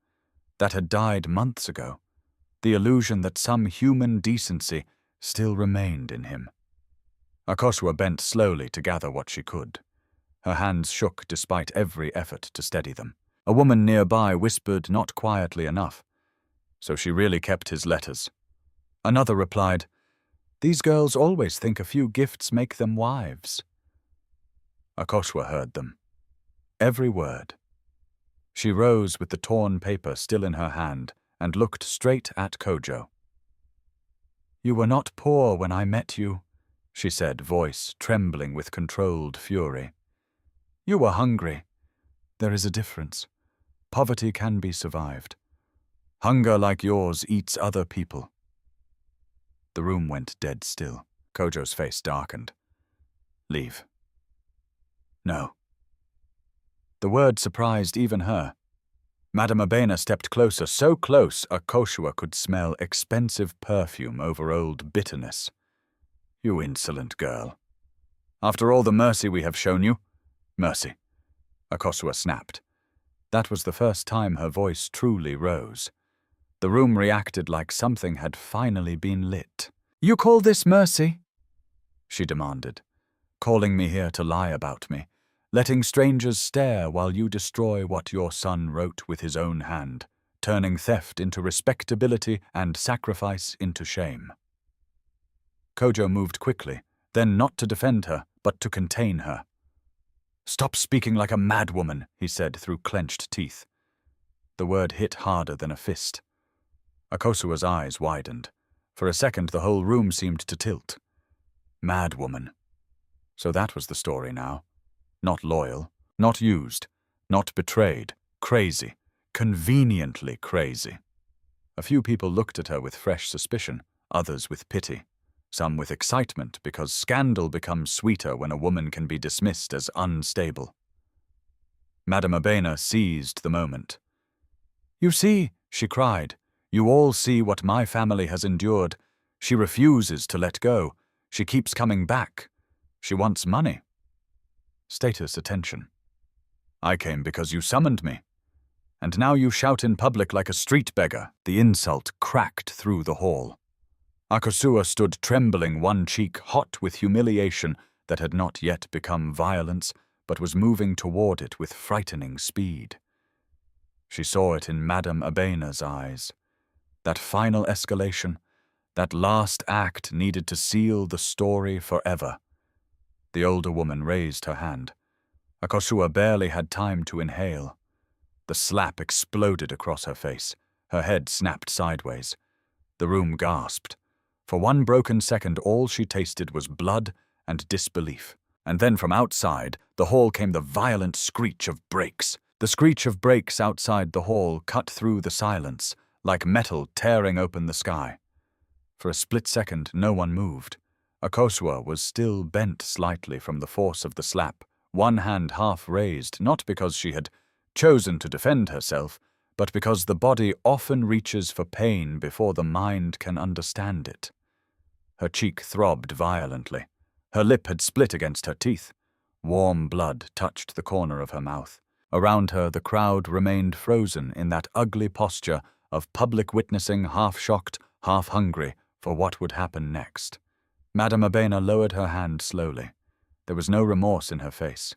That had died months ago. The illusion that some human decency still remained in him. Akosua bent slowly to gather what she could. Her hands shook despite every effort to steady them. A woman nearby whispered not quietly enough. So she really kept his letters. Another replied, "These girls always think a few gifts make them wives." Akosua heard them. Every word. She rose with the torn paper still in her hand and looked straight at Kojo. "You were not poor when I met you," she said, voice trembling with controlled fury. "You were hungry. There is a difference. Poverty can be survived. Hunger like yours eats other people." The room went dead still. Kojo's face darkened. "Leave." "No." The word surprised even her. Madame Abena stepped closer, so close Akosua could smell expensive perfume over old bitterness. "You insolent girl. After all the mercy we have shown you—" "Mercy," Akosua snapped. That was the first time her voice truly rose. The room reacted like something had finally been lit. "You call this mercy?" she demanded. "Calling me here to lie about me, letting strangers stare while you destroy what your son wrote with his own hand, turning theft into respectability and sacrifice into shame." Kojo moved quickly, then not to defend her, but to contain her. "Stop speaking like a madwoman," he said through clenched teeth. The word hit harder than a fist. Akosua's eyes widened. For a second the whole room seemed to tilt. Madwoman. So that was the story now. Not loyal, not used, not betrayed, crazy, conveniently crazy. A few people looked at her with fresh suspicion, others with pity, some with excitement because scandal becomes sweeter when a woman can be dismissed as unstable. Madame Abena seized the moment. "You see," she cried, "you all see what my family has endured. She refuses to let go. She keeps coming back. She wants money. Status attention. I came because you summoned me. And now you shout in public like a street beggar." The insult cracked through the hall. Akosua stood trembling, one cheek hot with humiliation that had not yet become violence, but was moving toward it with frightening speed. She saw it in Madame Abena's eyes. That final escalation, that last act needed to seal the story forever. The older woman raised her hand. Akosua barely had time to inhale. The slap exploded across her face. Her head snapped sideways. The room gasped. For one broken second, all she tasted was blood and disbelief. And then from outside, the hall came the violent screech of brakes. The screech of brakes outside the hall cut through the silence, like metal tearing open the sky. For a split second, no one moved. Akosua was still bent slightly from the force of the slap, one hand half raised, not because she had chosen to defend herself, but because the body often reaches for pain before the mind can understand it. Her cheek throbbed violently. Her lip had split against her teeth. Warm blood touched the corner of her mouth. Around her, the crowd remained frozen in that ugly posture of public witnessing, half-shocked, half-hungry for what would happen next. Madame Abena lowered her hand slowly. There was no remorse in her face,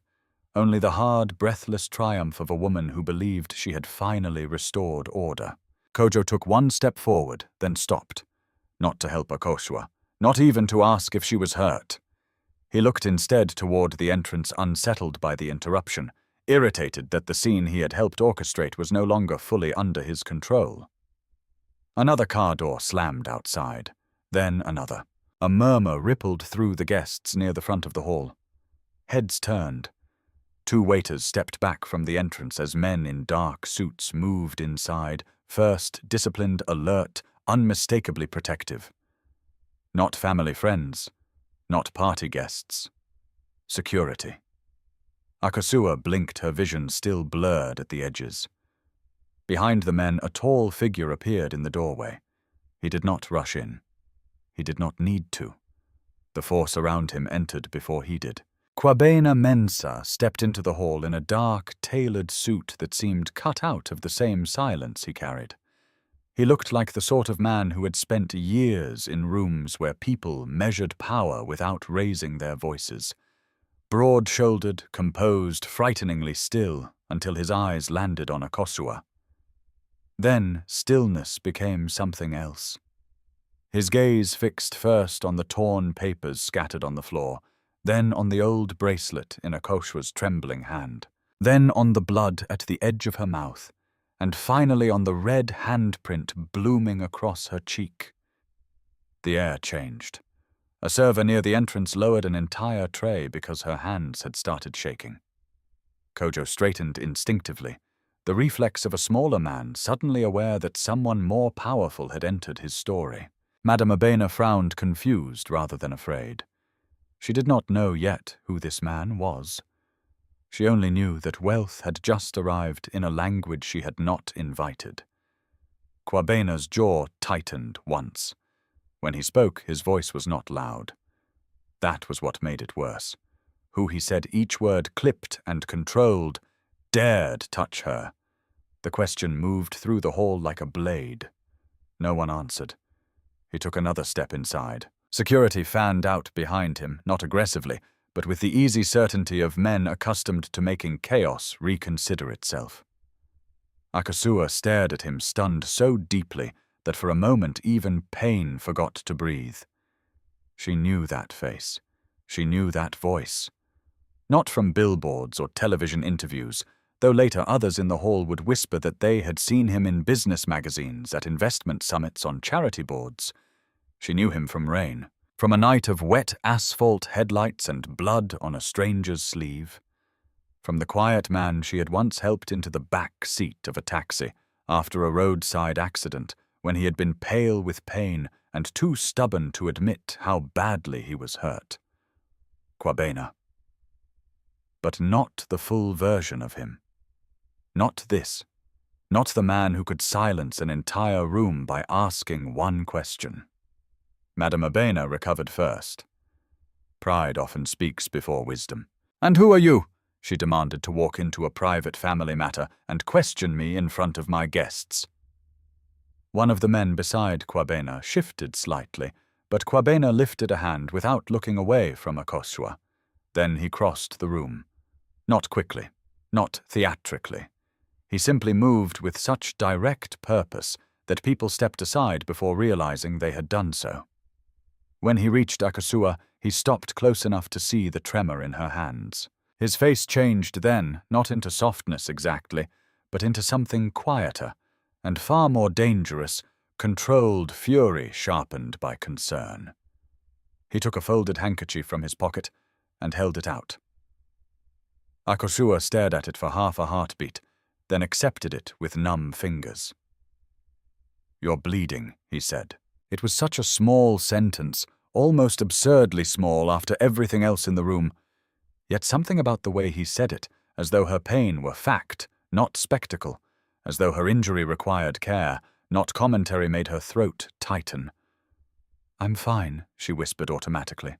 only the hard, breathless triumph of a woman who believed she had finally restored order. Kojo took one step forward, then stopped. Not to help Akosua, not even to ask if she was hurt. He looked instead toward the entrance, unsettled by the interruption, irritated that the scene he had helped orchestrate was no longer fully under his control. Another car door slammed outside, then another. A murmur rippled through the guests near the front of the hall. Heads turned. Two waiters stepped back from the entrance as men in dark suits moved inside, first disciplined, alert, unmistakably protective. Not family friends, not party guests. Security. Akosua blinked, her vision still blurred at the edges. Behind the men, a tall figure appeared in the doorway. He did not rush in. He did not need to. The force around him entered before he did. Kwabena Mensah stepped into the hall in a dark, tailored suit that seemed cut out of the same silence he carried. He looked like the sort of man who had spent years in rooms where people measured power without raising their voices. Broad-shouldered, composed, frighteningly still, until his eyes landed on Akosua. Then stillness became something else. His gaze fixed first on the torn papers scattered on the floor, then on the old bracelet in Akosua's trembling hand, then on the blood at the edge of her mouth, and finally on the red handprint blooming across her cheek. The air changed. A server near the entrance lowered an entire tray because her hands had started shaking. Kojo straightened instinctively, the reflex of a smaller man suddenly aware that someone more powerful had entered his story. Madame Abena frowned, confused rather than afraid. She did not know yet who this man was. She only knew that wealth had just arrived in a language she had not invited. Kwabena's jaw tightened once. When he spoke, his voice was not loud. That was what made it worse. Who he said each word clipped and controlled, dared touch her. The question moved through the hall like a blade. No one answered. He took another step inside. Security fanned out behind him, not aggressively, but with the easy certainty of men accustomed to making chaos reconsider itself. Akosua stared at him, stunned so deeply that for a moment even pain forgot to breathe. She knew that face. She knew that voice. Not from billboards or television interviews, though later others in the hall would whisper that they had seen him in business magazines, at investment summits, on charity boards. She knew him from rain, from a night of wet asphalt headlights and blood on a stranger's sleeve. From the quiet man she had once helped into the back seat of a taxi after a roadside accident when he had been pale with pain and too stubborn to admit how badly he was hurt. Kwabena. But not the full version of him. Not this. Not the man who could silence an entire room by asking one question. Madame Abena recovered first. Pride often speaks before wisdom. "And who are you?" she demanded, to walk into a private family matter and question me in front of my guests. One of the men beside Kwabena shifted slightly, but Kwabena lifted a hand without looking away from Akosua. Then he crossed the room. Not quickly, not theatrically. He simply moved with such direct purpose that people stepped aside before realizing they had done so. When he reached Akosua, he stopped close enough to see the tremor in her hands. His face changed then, not into softness exactly, but into something quieter and far more dangerous, controlled fury sharpened by concern. He took a folded handkerchief from his pocket and held it out. Akosua stared at it for half a heartbeat, then accepted it with numb fingers. "You're bleeding," he said. It was such a small sentence, almost absurdly small after everything else in the room. Yet something about the way he said it, as though her pain were fact, not spectacle, as though her injury required care, not commentary, made her throat tighten. "I'm fine," she whispered automatically.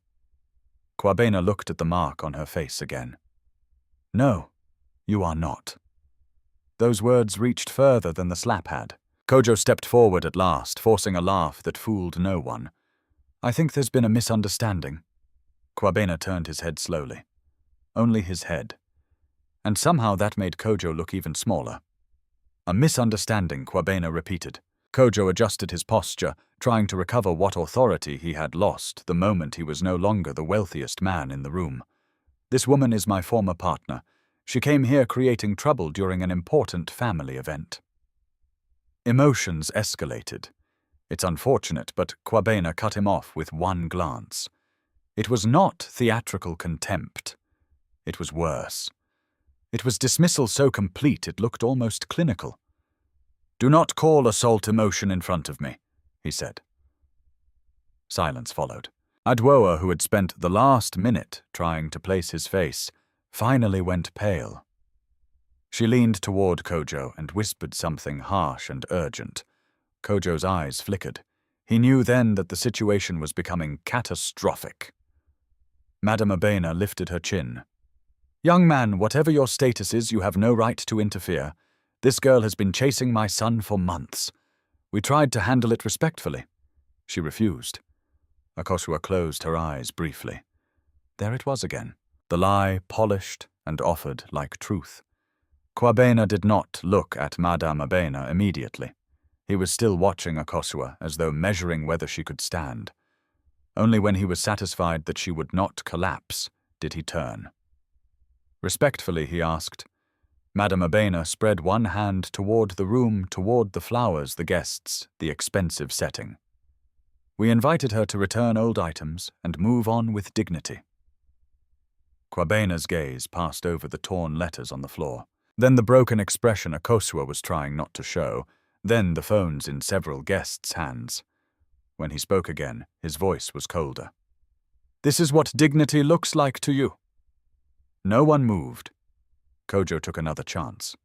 Kwabena looked at the mark on her face again. "No, you are not." Those words reached further than the slap had. Kojo stepped forward at last, forcing a laugh that fooled no one. "I think there's been a misunderstanding." Kwabena turned his head slowly. Only his head. And somehow that made Kojo look even smaller. "A misunderstanding," Kwabena repeated. Kojo adjusted his posture, trying to recover what authority he had lost the moment he was no longer the wealthiest man in the room. "This woman is my former partner. She came here creating trouble during an important family event. Emotions escalated. It's unfortunate, but Kwabena cut him off with one glance. It was not theatrical contempt. It was worse. It was dismissal so complete it looked almost clinical. "Do not call assault emotion in front of me," he said. Silence followed. Adwoa, who had spent the last minute trying to place his face, finally went pale. She leaned toward Kojo and whispered something harsh and urgent. Kojo's eyes flickered. He knew then that the situation was becoming catastrophic. Madame Abena lifted her chin. "Young man, whatever your status is, you have no right to interfere. This girl has been chasing my son for months. We tried to handle it respectfully. She refused." Akosua closed her eyes briefly. There it was again. The lie polished and offered like truth. Kwabena did not look at Madame Abena immediately. He was still watching Akosua as though measuring whether she could stand. Only when he was satisfied that she would not collapse did he turn. Respectfully, he asked. Madame Abena spread one hand toward the room, toward the flowers, the guests, the expensive setting. We invited her to return old items and move on with dignity. Kwabena's gaze passed over the torn letters on the floor, then the broken expression Akosua was trying not to show, then the phones in several guests' hands. When he spoke again, his voice was colder. "This is what dignity looks like to you." No one moved. Kojo took another chance.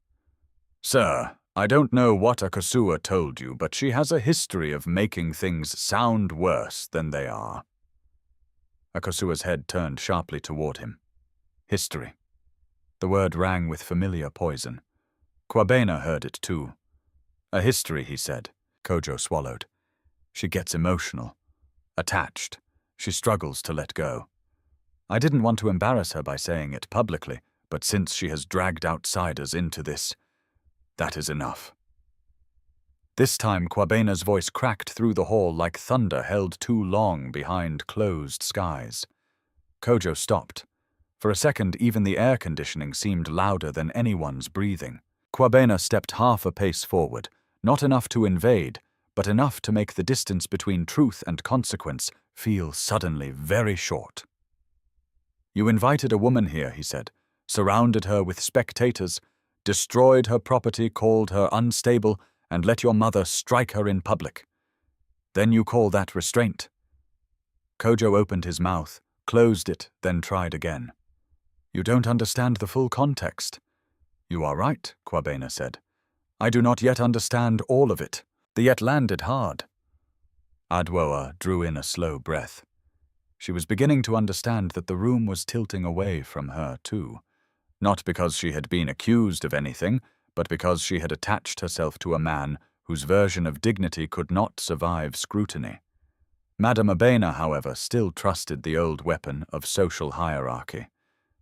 "Sir, I don't know what Akosua told you, but she has a history of making things sound worse than they are." Akosua's head turned sharply toward him. History. The word rang with familiar poison. Kwabena heard it too. "A history," he said. Kojo swallowed. "She gets emotional. Attached. She struggles to let go. I didn't want to embarrass her by saying it publicly, but since she has dragged outsiders into this, that is enough." This time Kwabena's voice cracked through the hall like thunder held too long behind closed skies. Kojo stopped. For a second, even the air conditioning seemed louder than anyone's breathing. Kwabena stepped half a pace forward, not enough to invade, but enough to make the distance between truth and consequence feel suddenly very short. "You invited a woman here," he said, "surrounded her with spectators, destroyed her property, called her unstable, and let your mother strike her in public. Then you call that restraint." Kojo opened his mouth, closed it, then tried again. "You don't understand the full context." "You are right," Kwabena said. "I do not yet understand all of it." The yet landed hard. Adwoa drew in a slow breath. She was beginning to understand that the room was tilting away from her too. Not because she had been accused of anything, but because she had attached herself to a man whose version of dignity could not survive scrutiny. Madame Abena, however, still trusted the old weapon of social hierarchy.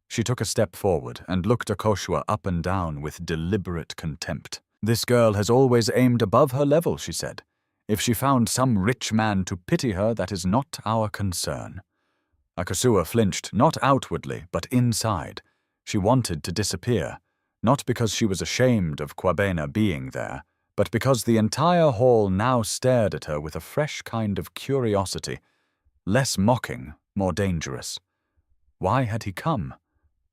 She took a step forward and looked Akosua up and down with deliberate contempt. "This girl has always aimed above her level," she said. "If she found some rich man to pity her, that is not our concern." Akosua flinched, not outwardly, but inside. She wanted to disappear, not because she was ashamed of Kwabena being there, but because the entire hall now stared at her with a fresh kind of curiosity, less mocking, more dangerous. Why had he come?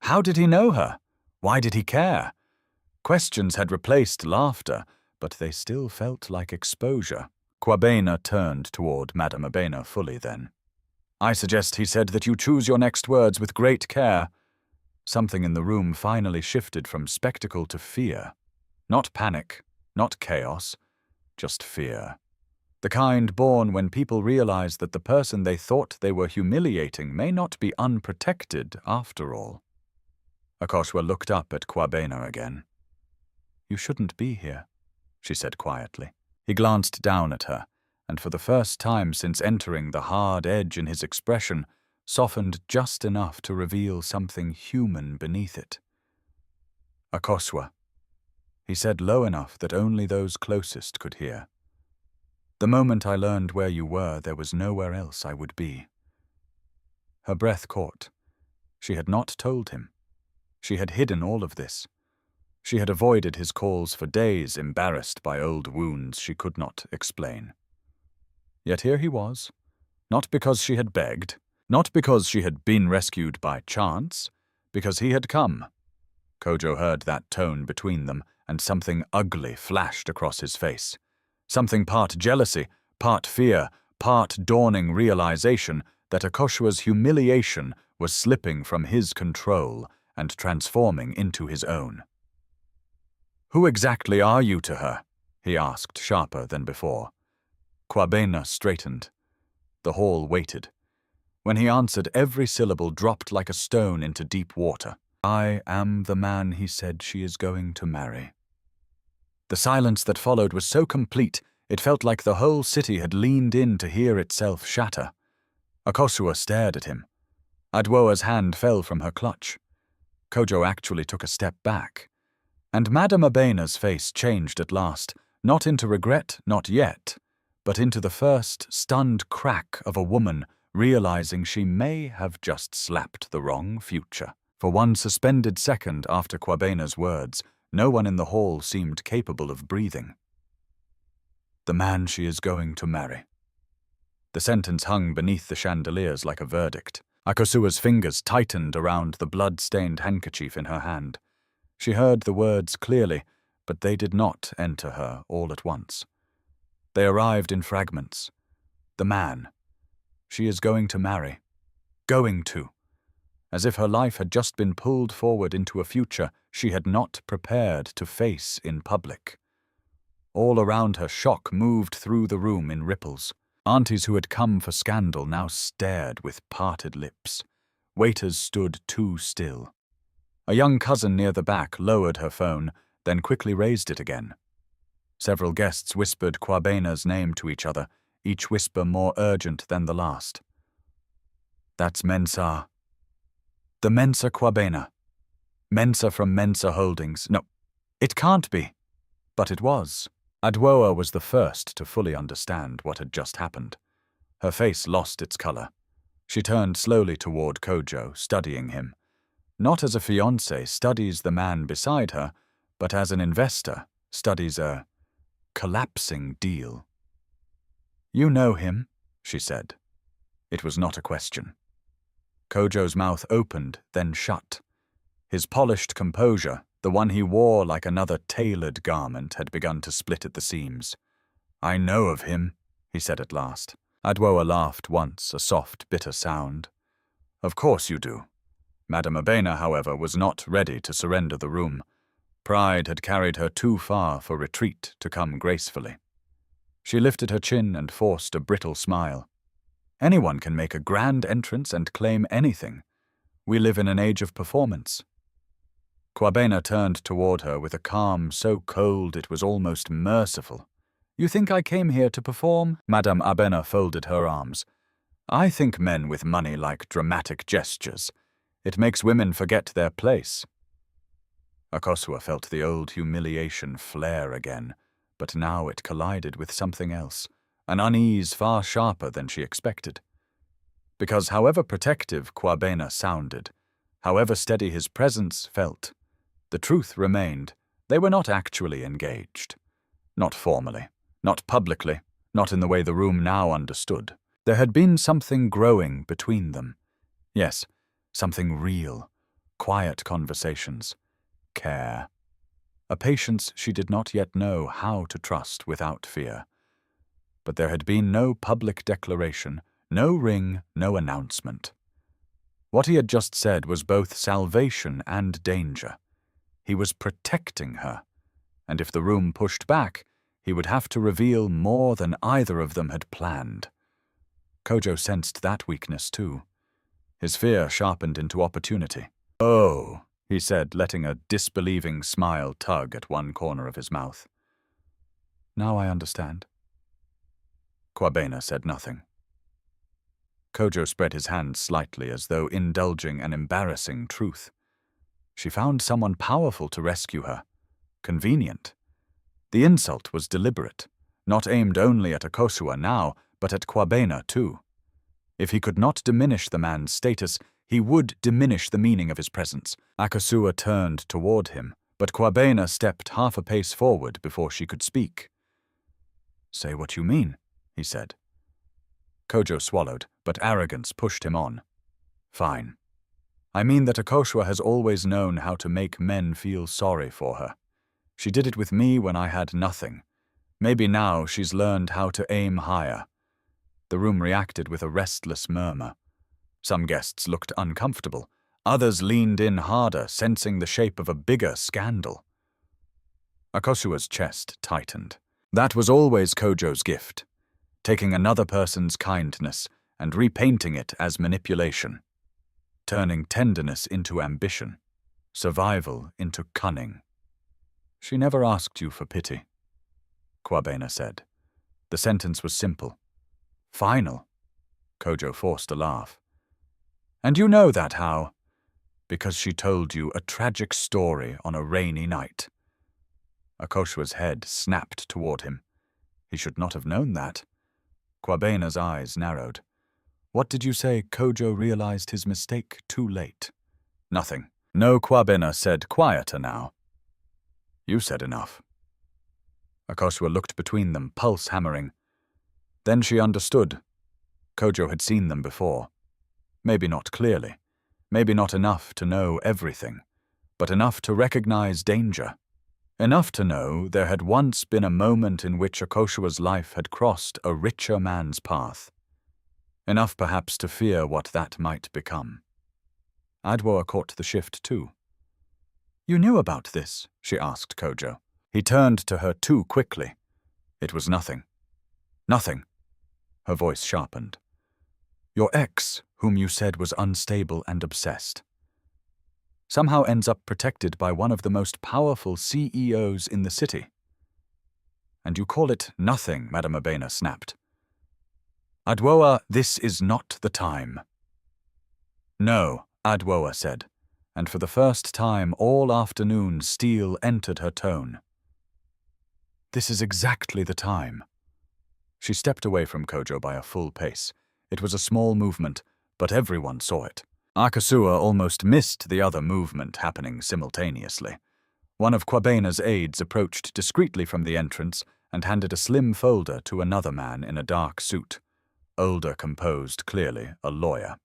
How did he know her? Why did he care? Questions had replaced laughter, but they still felt like exposure. Kwabena turned toward Madame Abena fully then. "I suggest," he said, "that you choose your next words with great care." Something in the room finally shifted from spectacle to fear. Not panic, not chaos, just fear. The kind born when people realize that the person they thought they were humiliating may not be unprotected after all. Akosua looked up at Kwabena again. "You shouldn't be here," she said quietly. He glanced down at her, and for the first time since entering, the hard edge in his expression softened just enough to reveal something human beneath it. "Akosua," he said low enough that only those closest could hear. "The moment I learned where you were, there was nowhere else I would be." Her breath caught. She had not told him. She had hidden all of this. She had avoided his calls for days, embarrassed by old wounds she could not explain. Yet here he was, not because she had begged, not because she had been rescued by chance, because he had come. Kojo heard that tone between them, and something ugly flashed across his face. Something part jealousy, part fear, part dawning realization that Akosua's humiliation was slipping from his control and transforming into his own. "Who exactly are you to her?" he asked, sharper than before. Kwabena straightened. The hall waited. When he answered, every syllable dropped like a stone into deep water. "I am the man he said she is going to marry." The silence that followed was so complete, it felt like the whole city had leaned in to hear itself shatter. Akosua stared at him. Adwoa's hand fell from her clutch. Kojo actually took a step back. And Madame Abena's face changed at last, not into regret, not yet, but into the first stunned crack of a woman realizing she may have just slapped the wrong future. For one suspended second after Kwabena's words, no one in the hall seemed capable of breathing. "The man she is going to marry." The sentence hung beneath the chandeliers like a verdict. Akosua's fingers tightened around the blood-stained handkerchief in her hand. She heard the words clearly, but they did not enter her all at once. They arrived in fragments. The man she is going to marry. Going to. As if her life had just been pulled forward into a future she had not prepared to face in public. All around her, shock moved through the room in ripples. Aunties who had come for scandal now stared with parted lips. Waiters stood too still. A young cousin near the back lowered her phone, then quickly raised it again. Several guests whispered Kwabena's name to each other, each whisper more urgent than the last. "That's Mensa. The Mensa Kwabena. Mensa from Mensa Holdings. No, it can't be." But it was. Adwoa was the first to fully understand what had just happened. Her face lost its color. She turned slowly toward Kojo, studying him. Not as a fiancé studies the man beside her, but as an investor studies a collapsing deal. "You know him," she said. It was not a question. Kojo's mouth opened, then shut. His polished composure, the one he wore like another tailored garment, had begun to split at the seams. "I know of him," he said at last. Adwoa laughed once, a soft, bitter sound. "Of course you do." Madame Abena, however, was not ready to surrender the room. Pride had carried her too far for retreat to come gracefully. She lifted her chin and forced a brittle smile. "Anyone can make a grand entrance and claim anything. We live in an age of performance." Kwabena turned toward her with a calm so cold it was almost merciful. "You think I came here to perform?" Madame Abena folded her arms. "I think men with money like dramatic gestures. It makes women forget their place." Akosua felt the old humiliation flare again, but now it collided with something else, an unease far sharper than she expected. Because however protective Kwabena sounded, however steady his presence felt, the truth remained, they were not actually engaged. Not formally, not publicly, not in the way the room now understood. There had been something growing between them. Yes, something real, quiet conversations, care. A patience she did not yet know how to trust without fear. But there had been no public declaration, no ring, no announcement. What he had just said was both salvation and danger. He was protecting her, and if the room pushed back, he would have to reveal more than either of them had planned. Kojo sensed that weakness too. His fear sharpened into opportunity. "Oh," he said, letting a disbelieving smile tug at one corner of his mouth. "Now I understand." Kwabena said nothing. Kojo spread his hands slightly as though indulging an embarrassing truth. She found someone powerful to rescue her. Convenient. The insult was deliberate, not aimed only at Akosua now, but at Kwabena too. If he could not diminish the man's status, He would diminish the meaning of his presence. Akosua turned toward him, but Kwabena stepped half a pace forward before she could speak. "Say what you mean," he said. Kojo swallowed, but arrogance pushed him on. "Fine. I mean that Akosua has always known how to make men feel sorry for her. She did it with me when I had nothing. Maybe now she's learned how to aim higher." The room reacted with a restless murmur. Some guests looked uncomfortable. Others leaned in harder, sensing the shape of a bigger scandal. Akosua's chest tightened. That was always Kojo's gift, taking another person's kindness and repainting it as manipulation, turning tenderness into ambition, survival into cunning. "She never asked you for pity," Kwabena said. The sentence was simple. Final. Kojo forced a laugh. "And you know that how? Because she told you a tragic story on a rainy night." Akosua's head snapped toward him. He should not have known that. Kwabena's eyes narrowed. "What did you say Kojo realized his mistake too late?" "Nothing." No, Kwabena said, quieter now. "You said enough." Akosua looked between them, pulse hammering. Then she understood. Kojo had seen them before. Maybe not clearly. Maybe not enough to know everything, but enough to recognize danger. Enough to know there had once been a moment in which Akosua's life had crossed a richer man's path. Enough perhaps to fear what that might become. Adwoa caught the shift too. "You knew about this?" she asked Kojo. He turned to her too quickly. "It was nothing." "Nothing." Her voice sharpened. "Your ex, whom you said was unstable and obsessed, somehow ends up protected by one of the most powerful CEOs in the city. And you call it nothing," Madame Abena snapped. "Adwoa, this is not the time." "No," Adwoa said, and for the first time all afternoon steel entered her tone. "This is exactly the time." She stepped away from Kojo by a full pace. It was a small movement, but everyone saw it. Akosua almost missed the other movement happening simultaneously. One of Kwabena's aides approached discreetly from the entrance and handed a slim folder to another man in a dark suit. Older, composed, clearly a lawyer.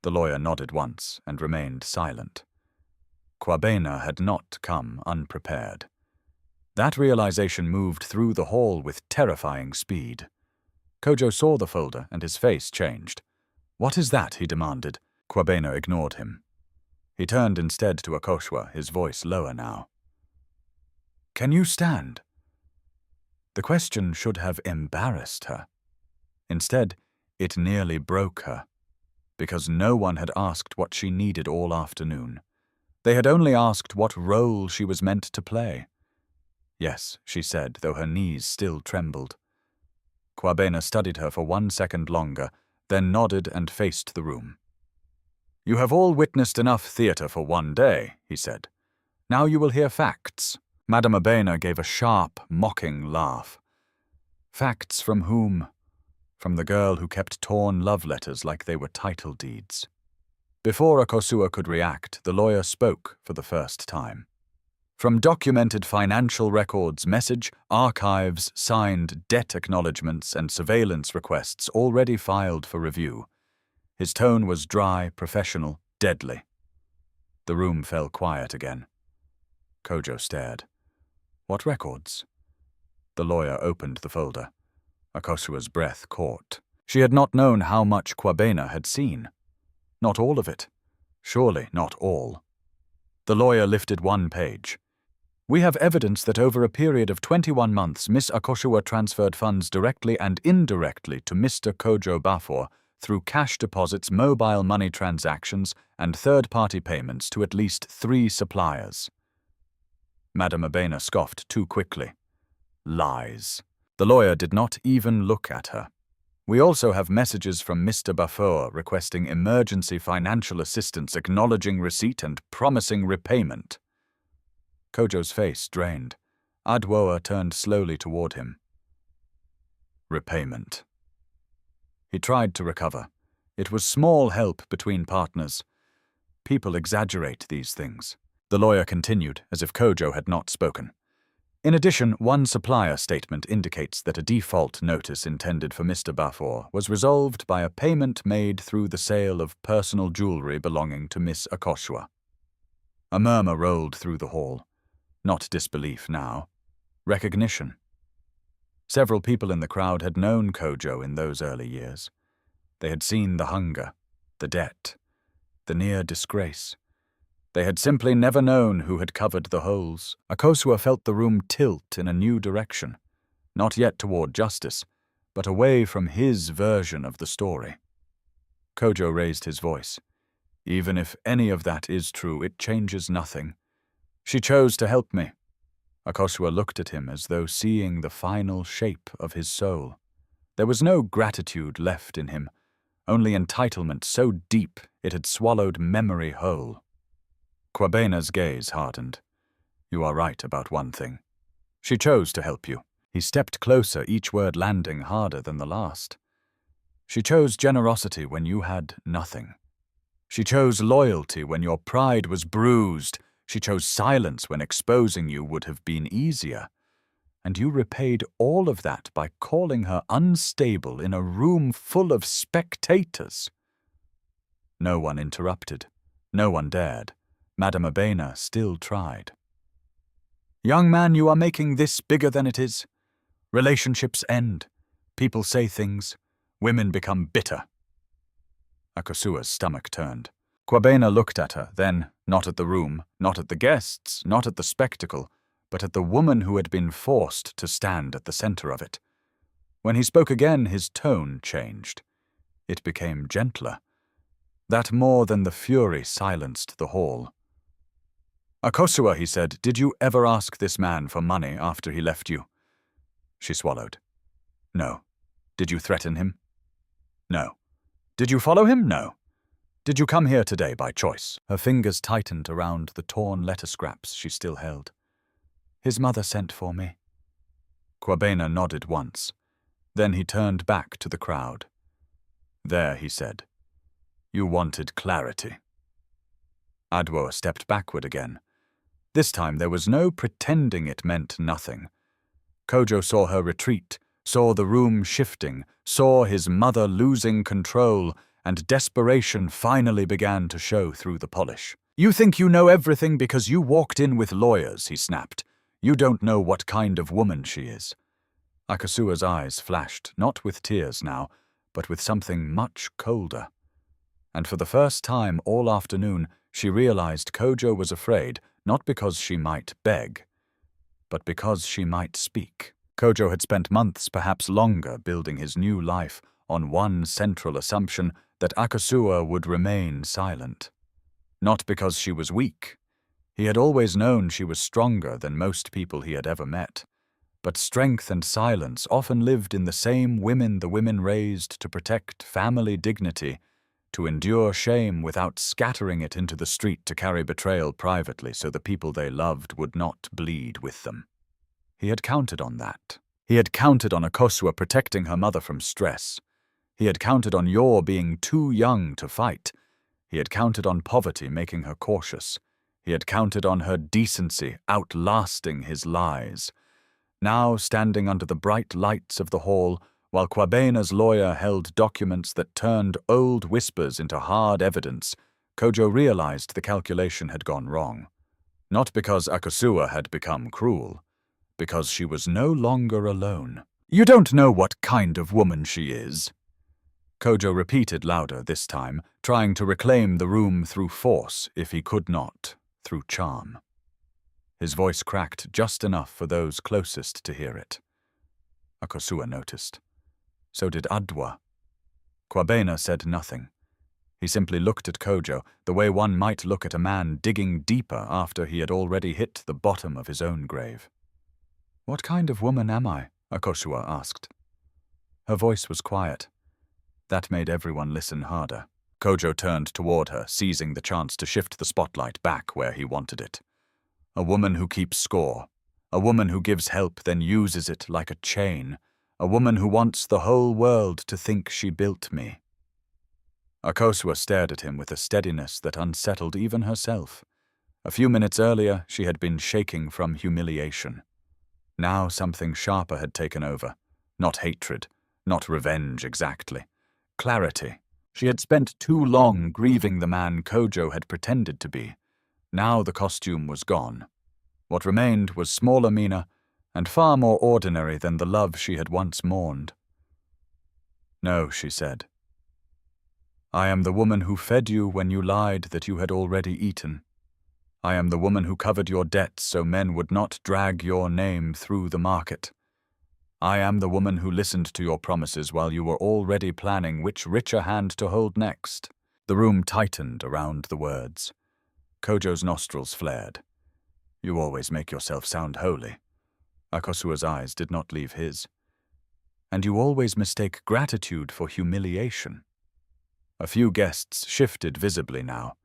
The lawyer nodded once and remained silent. Kwabena had not come unprepared. That realization moved through the hall with terrifying speed. Kojo saw the folder and his face changed. "What is that?" he demanded. Kwabena ignored him. He turned instead to Akosua, his voice lower now. "Can you stand?" The question should have embarrassed her. Instead, it nearly broke her, because no one had asked what she needed all afternoon. They had only asked what role she was meant to play. "Yes," she said, though her knees still trembled. Kwabena studied her for 1 second longer, then nodded and faced the room. "You have all witnessed enough theatre for one day," he said. "Now you will hear facts." Madame Abena gave a sharp, mocking laugh. "Facts from whom?" "From the girl who kept torn love letters like they were title deeds." Before Akosua could react, the lawyer spoke for the first time. From documented financial records, message, archives, signed debt acknowledgements, and surveillance requests already filed for review. His tone was dry, professional, deadly. The room fell quiet again. Kojo stared. "What records?" The lawyer opened the folder. Akosua's breath caught. She had not known how much Kwabena had seen. Not all of it. Surely not all. The lawyer lifted one page. "We have evidence that over a period of 21 months, Miss Akosua transferred funds directly and indirectly to Mr. Kojo Bafor through cash deposits, mobile money transactions, and third-party payments to at least 3 suppliers." Madame Abena scoffed too quickly. "Lies." The lawyer did not even look at her. "We also have messages from Mr. Bafor requesting emergency financial assistance, acknowledging receipt and promising repayment." Kojo's face drained. Adwoa turned slowly toward him. "Repayment." He tried to recover. It was small help between partners. People exaggerate these things. The lawyer continued, as if Kojo had not spoken. In addition, one supplier statement indicates that a default notice intended for Mr. Bafor was resolved by a payment made through the sale of personal jewelry belonging to Miss Akosua. A murmur rolled through the hall. Not disbelief now. Recognition. Several people in the crowd had known Kojo in those early years. They had seen the hunger, the debt, the near disgrace. They had simply never known who had covered the holes. Akosua felt the room tilt in a new direction, not yet toward justice, but away from his version of the story. Kojo raised his voice. Even if any of that is true, it changes nothing. She chose to help me. Akosua looked at him as though seeing the final shape of his soul. There was no gratitude left in him, only entitlement so deep it had swallowed memory whole. Kwabena's gaze hardened. You are right about one thing. She chose to help you. He stepped closer, each word landing harder than the last. She chose generosity when you had nothing. She chose loyalty when your pride was bruised. She chose silence when exposing you would have been easier. And you repaid all of that by calling her unstable in a room full of spectators. No one interrupted. No one dared. Madame Abena still tried. Young man, you are making this bigger than it is. Relationships end. People say things. Women become bitter. Akosua's stomach turned. Kwabena looked at her, then, not at the room, not at the guests, not at the spectacle, but at the woman who had been forced to stand at the center of it. When he spoke again, his tone changed. It became gentler. That more than the fury silenced the hall. Akosua, he said, did you ever ask this man for money after he left you? She swallowed. No. Did you threaten him? No. Did you follow him? No. Did you come here today by choice? Her fingers tightened around the torn letter scraps she still held. His mother sent for me. Kwabena nodded once. Then he turned back to the crowd. There, he said. You wanted clarity. Adwo stepped backward again. This time there was no pretending it meant nothing. Kojo saw her retreat, saw the room shifting, saw his mother losing control, and desperation finally began to show through the polish. You think you know everything because you walked in with lawyers, he snapped. You don't know what kind of woman she is. Akosua's eyes flashed, not with tears now, but with something much colder. And for the first time all afternoon, she realized Kojo was afraid, not because she might beg, but because she might speak. Kojo had spent months, perhaps longer, building his new life on one central assumption that Akosua would remain silent. Not because she was weak. He had always known she was stronger than most people he had ever met. But strength and silence often lived in the same women the women raised to protect family dignity, to endure shame without scattering it into the street to carry betrayal privately so the people they loved would not bleed with them. He had counted on that. He had counted on Akosua protecting her mother from stress. He had counted on Yor being too young to fight. He had counted on poverty making her cautious. He had counted on her decency outlasting his lies. Now, standing under the bright lights of the hall, while Kwabena's lawyer held documents that turned old whispers into hard evidence, Kojo realized the calculation had gone wrong. Not because Akosua had become cruel, because she was no longer alone. You don't know what kind of woman she is. Kojo repeated louder this time, trying to reclaim the room through force, if he could not, through charm. His voice cracked just enough for those closest to hear it. Akosua noticed. So did Adwa. Kwabena said nothing. He simply looked at Kojo, the way one might look at a man digging deeper after he had already hit the bottom of his own grave. What kind of woman am I? Akosua asked. Her voice was quiet. That made everyone listen harder. Kojo turned toward her, seizing the chance to shift the spotlight back where he wanted it. A woman who keeps score. A woman who gives help then uses it like a chain. A woman who wants the whole world to think she built me. Akosua stared at him with a steadiness that unsettled even herself. A few minutes earlier, she had been shaking from humiliation. Now something sharper had taken over. Not hatred, not revenge exactly. Clarity. She had spent too long grieving the man Kojo had pretended to be. Now the costume was gone. What remained was smaller Mina, and far more ordinary than the love she had once mourned. "No," she said. "I am the woman who fed you when you lied that you had already eaten. I am the woman who covered your debts so men would not drag your name through the market. I am the woman who listened to your promises while you were already planning which richer hand to hold next." The room tightened around the words. Kojo's nostrils flared. "You always make yourself sound holy." Akosua's eyes did not leave his. "And you always mistake gratitude for humiliation." A few guests shifted visibly now.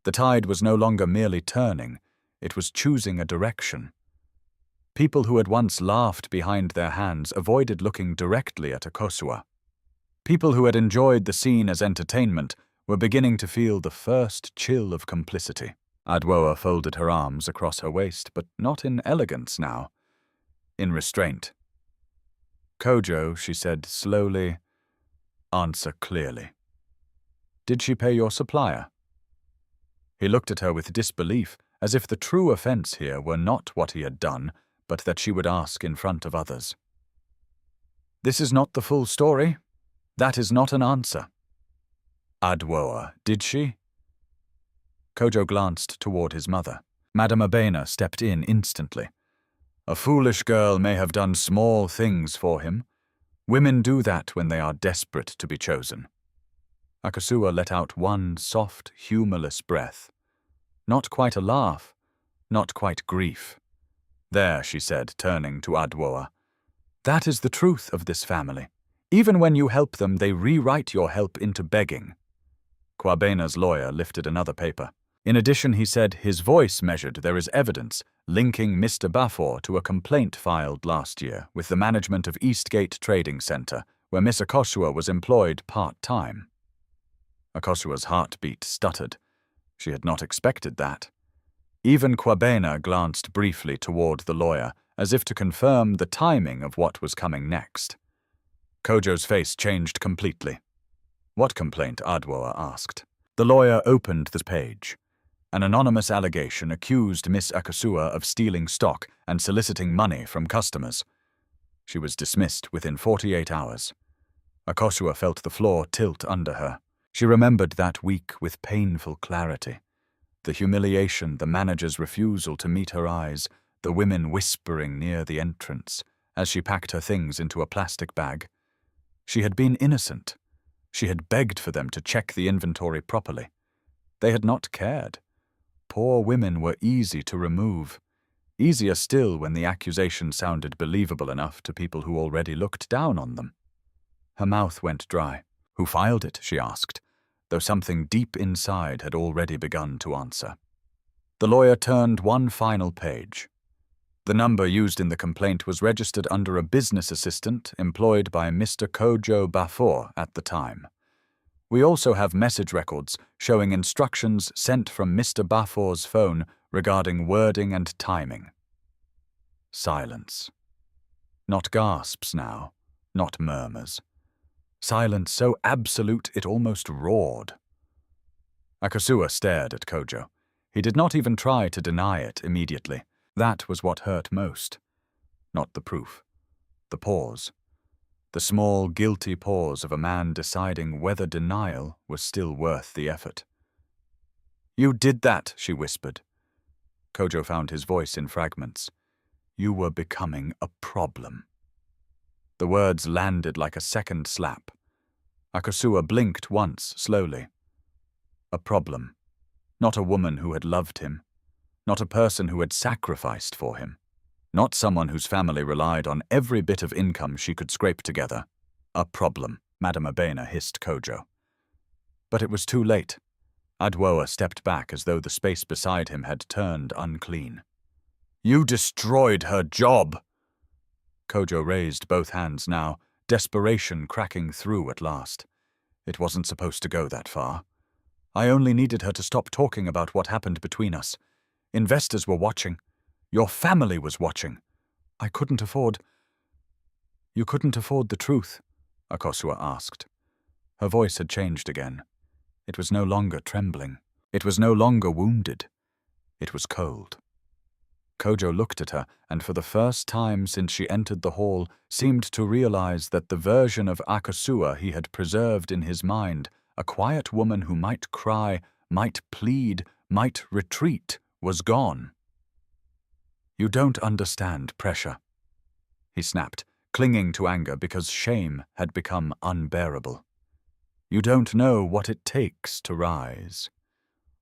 The tide was no longer merely turning, it was choosing a direction. People who had once laughed behind their hands avoided looking directly at Akosua. People who had enjoyed the scene as entertainment were beginning to feel the first chill of complicity. Adwoa folded her arms across her waist, but not in elegance now. In restraint. "Kojo," she said slowly, "answer clearly. Did she pay your supplier?" He looked at her with disbelief, as if the true offense here were not what he had done, but that she would ask in front of others. "This is not the full story. That is not an answer." "Adwoa, did she?" Kojo glanced toward his mother. Madame Abena stepped in instantly. "A foolish girl may have done small things for him. Women do that when they are desperate to be chosen." Akosua let out one soft, humorless breath. Not quite a laugh, not quite grief. "There," she said, turning to Adwoa. "That is the truth of this family. Even when you help them, they rewrite your help into begging." Kwabena's lawyer lifted another paper. In addition, he said, his voice measured, there is evidence linking Mr. Bafor to a complaint filed last year with the management of Eastgate Trading Center, where Miss Akosua was employed part-time. Akosua's heartbeat stuttered. She had not expected that. Even Kwabena glanced briefly toward the lawyer, as if to confirm the timing of what was coming next. Kojo's face changed completely. "What complaint?" Adwoa asked. The lawyer opened the page. An anonymous allegation accused Miss Akosua of stealing stock and soliciting money from customers. She was dismissed within 48 hours. Akosua felt the floor tilt under her. She remembered that week with painful clarity. The humiliation, the manager's refusal to meet her eyes, the women whispering near the entrance, as she packed her things into a plastic bag. She had been innocent. She had begged for them to check the inventory properly. They had not cared. Poor women were easy to remove. Easier still when the accusation sounded believable enough to people who already looked down on them. Her mouth went dry. "Who filed it?" she asked, though something deep inside had already begun to answer. The lawyer turned one final page. The number used in the complaint was registered under a business assistant employed by Mr. Kojo Bafor at the time. We also have message records showing instructions sent from Mr. Bafor's phone regarding wording and timing. Silence. Not gasps now, not murmurs. Silence so absolute it almost roared. Akosua stared at Kojo. He did not even try to deny it immediately. That was what hurt most. Not the proof. The pause. The small, guilty pause of a man deciding whether denial was still worth the effort. "You did that," she whispered. Kojo found his voice in fragments. "You were becoming a problem." The words landed like a second slap. Akosua blinked once, slowly. A problem. Not a woman who had loved him. Not a person who had sacrificed for him. Not someone whose family relied on every bit of income she could scrape together. A problem, Madame Abena hissed Kojo. But it was too late. Adwoa stepped back as though the space beside him had turned unclean. "You destroyed her job!" Kojo raised both hands now, desperation cracking through at last. It wasn't supposed to go that far. I only needed her to stop talking about what happened between us. Investors were watching. Your family was watching. I couldn't afford... You couldn't afford the truth? Akosua asked. Her voice had changed again. It was no longer trembling. It was no longer wounded. It was cold. Kojo looked at her, and for the first time since she entered the hall, seemed to realize that the version of Akosua he had preserved in his mind, a quiet woman who might cry, might plead, might retreat, was gone. You don't understand pressure, he snapped, clinging to anger because shame had become unbearable. You don't know what it takes to rise.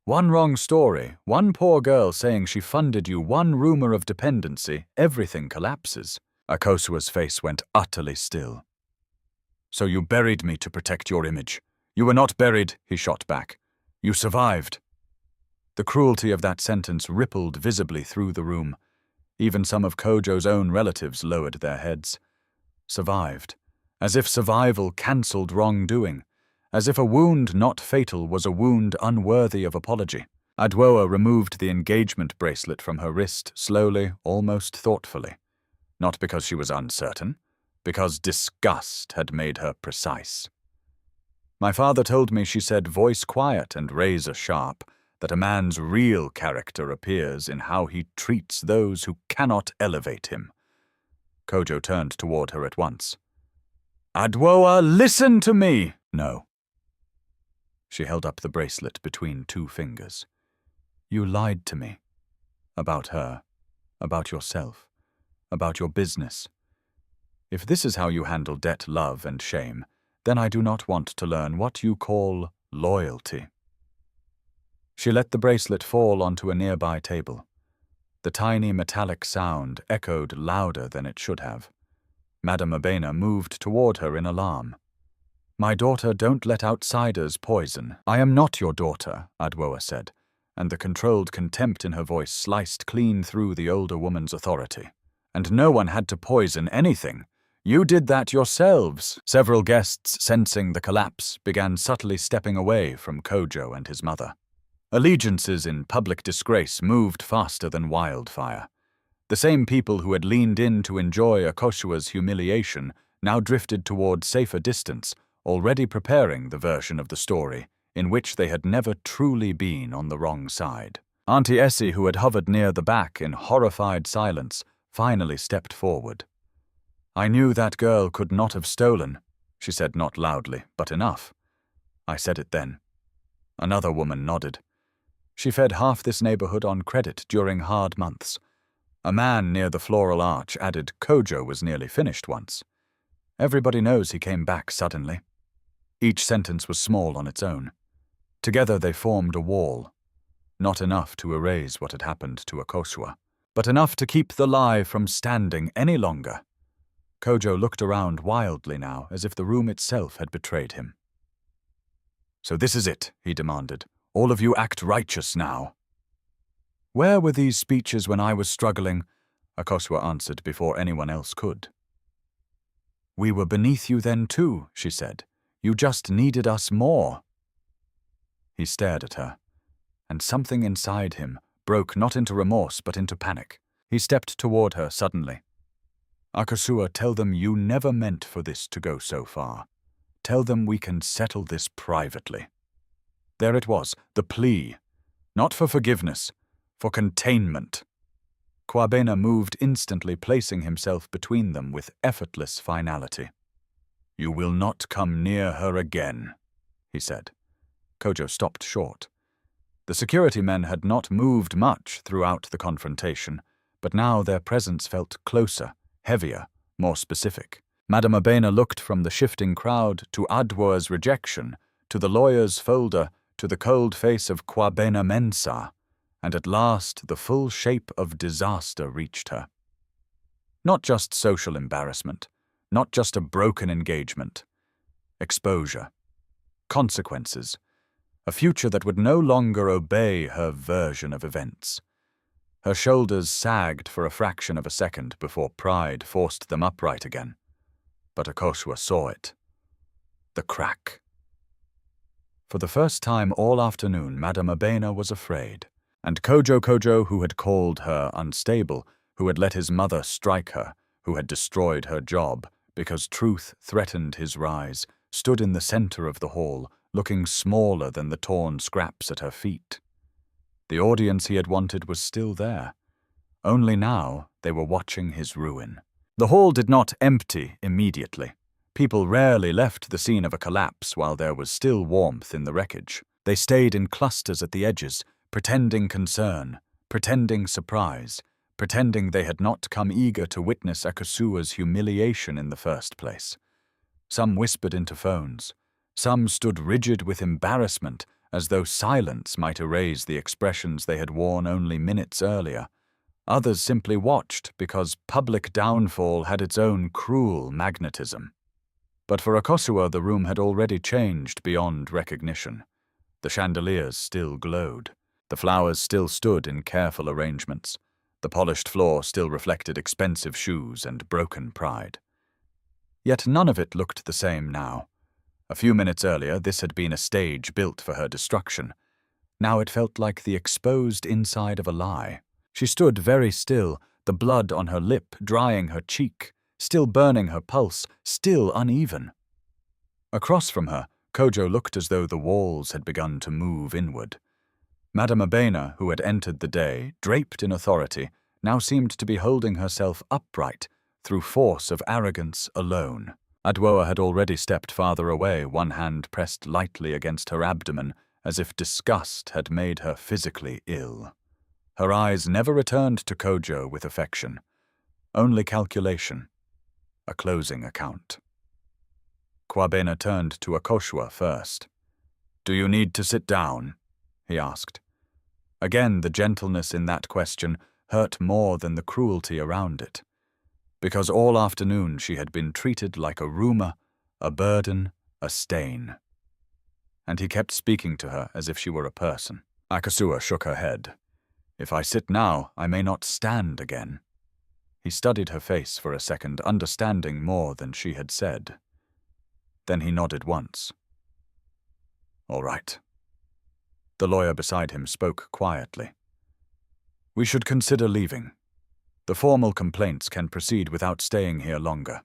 One wrong story, one poor girl saying she funded you, one rumor of dependency, everything collapses. Akosua's face went utterly still. So you buried me to protect your image. You were not buried, he shot back. You survived. The cruelty of that sentence rippled visibly through the room. Even some of Kojo's own relatives lowered their heads. Survived. As if survival cancelled wrongdoing. As if a wound not fatal was a wound unworthy of apology. Adwoa removed the engagement bracelet from her wrist slowly, almost thoughtfully. Not because she was uncertain, because disgust had made her precise. My father told me, she said, voice quiet and razor sharp, that a man's real character appears in how he treats those who cannot elevate him. Kojo turned toward her at once. Adwoa, listen to me! No. She held up the bracelet between two fingers. You lied to me. About her. About yourself. About your business. If this is how you handle debt, love, and shame, then I do not want to learn what you call loyalty. She let the bracelet fall onto a nearby table. The tiny metallic sound echoed louder than it should have. Madame Abena moved toward her in alarm. My daughter, don't let outsiders poison. I am not your daughter, Adwoa said, and the controlled contempt in her voice sliced clean through the older woman's authority. And no one had to poison anything. You did that yourselves. Several guests, sensing the collapse, began subtly stepping away from Kojo and his mother. Allegiances in public disgrace moved faster than wildfire. The same people who had leaned in to enjoy Akosua's humiliation now drifted toward safer distance, already preparing the version of the story in which they had never truly been on the wrong side. Auntie Essie, who had hovered near the back in horrified silence, finally stepped forward. I knew that girl could not have stolen, she said, not loudly, but enough. I said it then. Another woman nodded. She fed half this neighborhood on credit during hard months. A man near the floral arch added Kojo was nearly finished once. Everybody knows he came back suddenly. Each sentence was small on its own. Together they formed a wall. Not enough to erase what had happened to Akosua, but enough to keep the lie from standing any longer. Kojo looked around wildly now, as if the room itself had betrayed him. So this is it, he demanded. All of you act righteous now. Where were these speeches when I was struggling? Akosua answered before anyone else could. We were beneath you then too, she said. You just needed us more. He stared at her, and something inside him broke not into remorse but into panic. He stepped toward her suddenly. Akosua, tell them you never meant for this to go so far. Tell them we can settle this privately. There it was, the plea. Not for forgiveness, for containment. Kwabena moved instantly, placing himself between them with effortless finality. You will not come near her again, he said. Kojo stopped short. The security men had not moved much throughout the confrontation, but now their presence felt closer, heavier, more specific. Madame Abena looked from the shifting crowd to Adwoa's rejection, to the lawyer's folder, to the cold face of Kwabena Mensah, and at last the full shape of disaster reached her. Not just social embarrassment, not just a broken engagement. Exposure. Consequences. A future that would no longer obey her version of events. Her shoulders sagged for a fraction of a second before pride forced them upright again. But Akosua saw it. The crack. For the first time all afternoon, Madame Abena was afraid. And Kojo, who had called her unstable, who had let his mother strike her, who had destroyed her job because truth threatened his rise, stood in the center of the hall, looking smaller than the torn scraps at her feet. The audience he had wanted was still there. Only now they were watching his ruin. The hall did not empty immediately. People rarely left the scene of a collapse while there was still warmth in the wreckage. They stayed in clusters at the edges, pretending concern, pretending surprise, pretending they had not come eager to witness Akosua's humiliation in the first place. Some whispered into phones. Some stood rigid with embarrassment, as though silence might erase the expressions they had worn only minutes earlier. Others simply watched because public downfall had its own cruel magnetism. But for Akosua, the room had already changed beyond recognition. The chandeliers still glowed. The flowers still stood in careful arrangements. The polished floor still reflected expensive shoes and broken pride. Yet none of it looked the same now. A few minutes earlier, this had been a stage built for her destruction. Now it felt like the exposed inside of a lie. She stood very still, the blood on her lip drying her cheek, still burning her pulse, still uneven. Across from her, Kojo looked as though the walls had begun to move inward. Madame Abena, who had entered the day, draped in authority, now seemed to be holding herself upright through force of arrogance alone. Adwoa had already stepped farther away, one hand pressed lightly against her abdomen, as if disgust had made her physically ill. Her eyes never returned to Kojo with affection, only calculation, a closing account. Kwabena turned to Akosua first. "Do you need to sit down?" he asked. Again, the gentleness in that question hurt more than the cruelty around it, because all afternoon she had been treated like a rumor, a burden, a stain. And he kept speaking to her as if she were a person. Akosua shook her head. "If I sit now, I may not stand again." He studied her face for a second, understanding more than she had said. Then he nodded once. "All right." The lawyer beside him spoke quietly. "We should consider leaving. The formal complaints can proceed without staying here longer."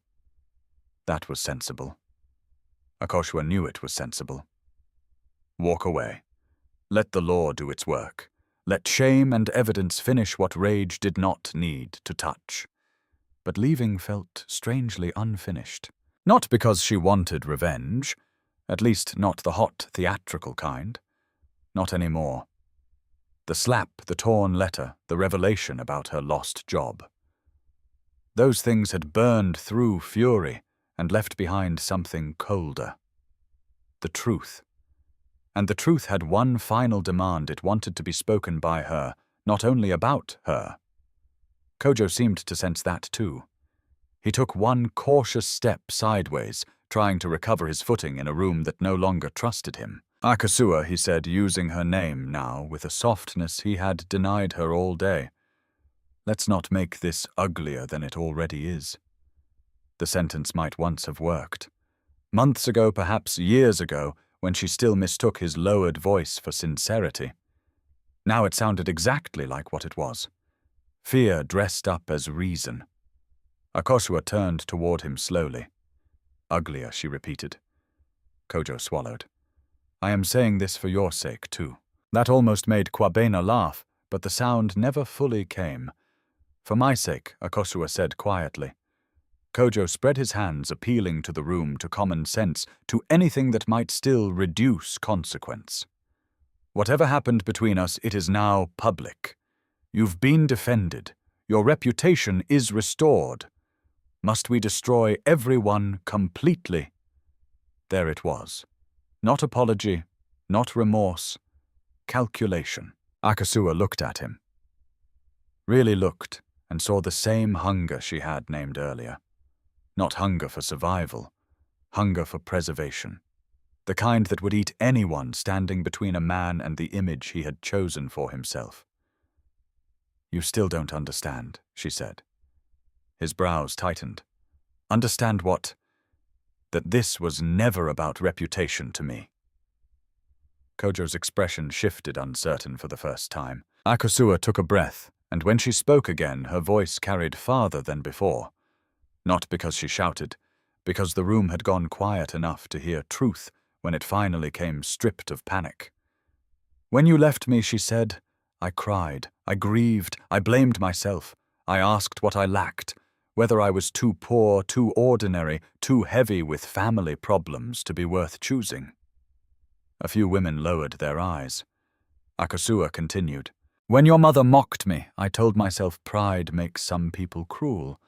That was sensible. Akosua knew it was sensible. "Walk away. Let the law do its work. Let shame and evidence finish what rage did not need to touch." But leaving felt strangely unfinished. Not because she wanted revenge, at least not the hot, theatrical kind. Not anymore. The slap, the torn letter, the revelation about her lost job. Those things had burned through fury and left behind something colder. The truth. And the truth had one final demand. It wanted to be spoken by her, not only about her. Kojo seemed to sense that too. He took one cautious step sideways, trying to recover his footing in a room that no longer trusted him. "Akosua," he said, using her name now with a softness he had denied her all day. "Let's not make this uglier than it already is." The sentence might once have worked. Months ago, perhaps years ago, when she still mistook his lowered voice for sincerity. Now it sounded exactly like what it was. Fear dressed up as reason. Akosua turned toward him slowly. "Uglier," she repeated. Kojo swallowed. "I am saying this for your sake, too." That almost made Kwabena laugh, but the sound never fully came. "For my sake," Akosua said quietly. Kojo spread his hands, appealing to the room, to common sense, to anything that might still reduce consequence. "Whatever happened between us, it is now public. You've been defended. Your reputation is restored. Must we destroy everyone completely?" There it was. Not apology, not remorse, calculation. Akosua looked at him. Really looked, and saw the same hunger she had named earlier. Not hunger for survival, hunger for preservation. The kind that would eat anyone standing between a man and the image he had chosen for himself. "You still don't understand," she said. His brows tightened. "Understand what? That this was never about reputation to me." Kojo's expression shifted, uncertain for the first time. Akosua took a breath, and when she spoke again, her voice carried farther than before. Not because she shouted, because the room had gone quiet enough to hear truth when it finally came stripped of panic. "When you left me," she said, "I cried, I grieved, I blamed myself. I asked what I lacked, whether I was too poor, too ordinary, too heavy with family problems to be worth choosing." A few women lowered their eyes. Akosua continued, "When your mother mocked me, I told myself pride makes some people cruel.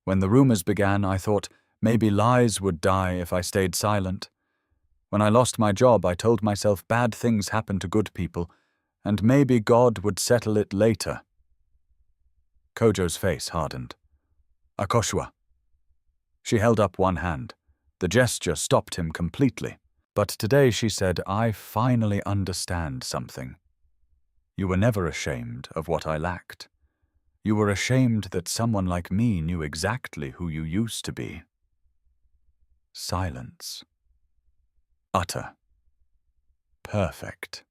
When the rumors began, I thought maybe lies would die if I stayed silent. When I lost my job, I told myself bad things happen to good people, and maybe God would settle it later." Kojo's face hardened. "Akosua." She held up one hand. The gesture stopped him completely. But today she said, "I finally understand something. You were never ashamed of what I lacked. You were ashamed that someone like me knew exactly who you used to be." Silence. Utter. Perfect.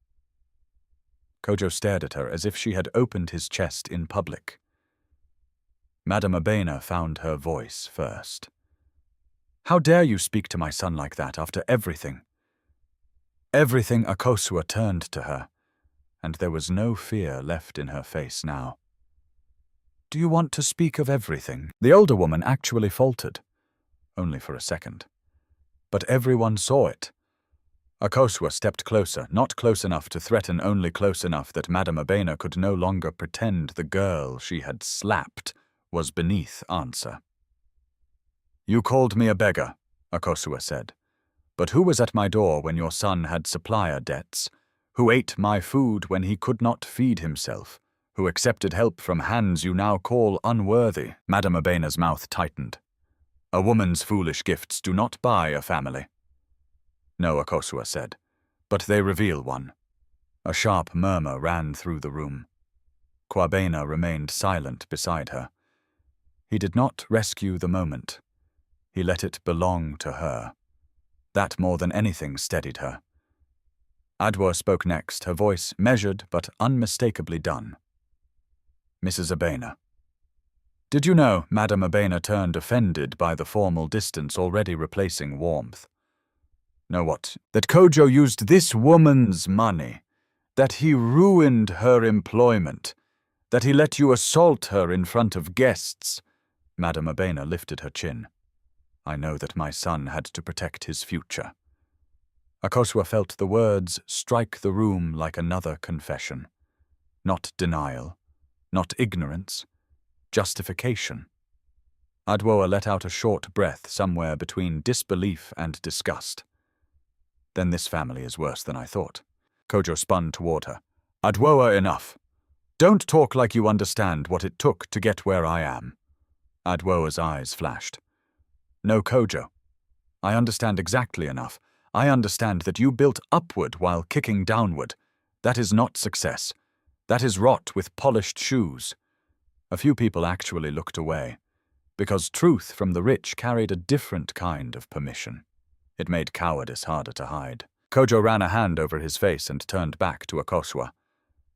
Kojo stared at her as if she had opened his chest in public. Madame Abena found her voice first. "How dare you speak to my son like that after everything?" Everything. Akosua turned to her, and there was no fear left in her face now. "Do you want to speak of everything?" The older woman actually faltered, only for a second. But everyone saw it. Akosua stepped closer, not close enough to threaten, only close enough that Madame Abena could no longer pretend the girl she had slapped was beneath answer. "You called me a beggar," Akosua said. "But who was at my door when your son had supplier debts? Who ate my food when he could not feed himself? Who accepted help from hands you now call unworthy?" Madame Abena's mouth tightened. "A woman's foolish gifts do not buy a family." "No," Akosua said, "but they reveal one." A sharp murmur ran through the room. Kwabena remained silent beside her. He did not rescue the moment. He let it belong to her. That more than anything steadied her. Adwa spoke next, her voice measured but unmistakably done. "Mrs. Abena." "Did you know?" Madame Abena turned, offended by the formal distance already replacing warmth. "Know what?" "That Kojo used this woman's money. That he ruined her employment. That he let you assault her in front of guests." Madame Abena lifted her chin. "I know that my son had to protect his future." Akosua felt the words strike the room like another confession. Not denial, not ignorance, justification. Adwoa let out a short breath somewhere between disbelief and disgust. "Then this family is worse than I thought." Kojo spun toward her. "Adwoa, enough. Don't talk like you understand what it took to get where I am." Adwoa's eyes flashed. "No, Kojo. I understand exactly enough. I understand that you built upward while kicking downward. That is not success. That is rot with polished shoes." A few people actually looked away, because truth from the rich carried a different kind of permission. It made cowardice harder to hide. Kojo ran a hand over his face and turned back to Akosua.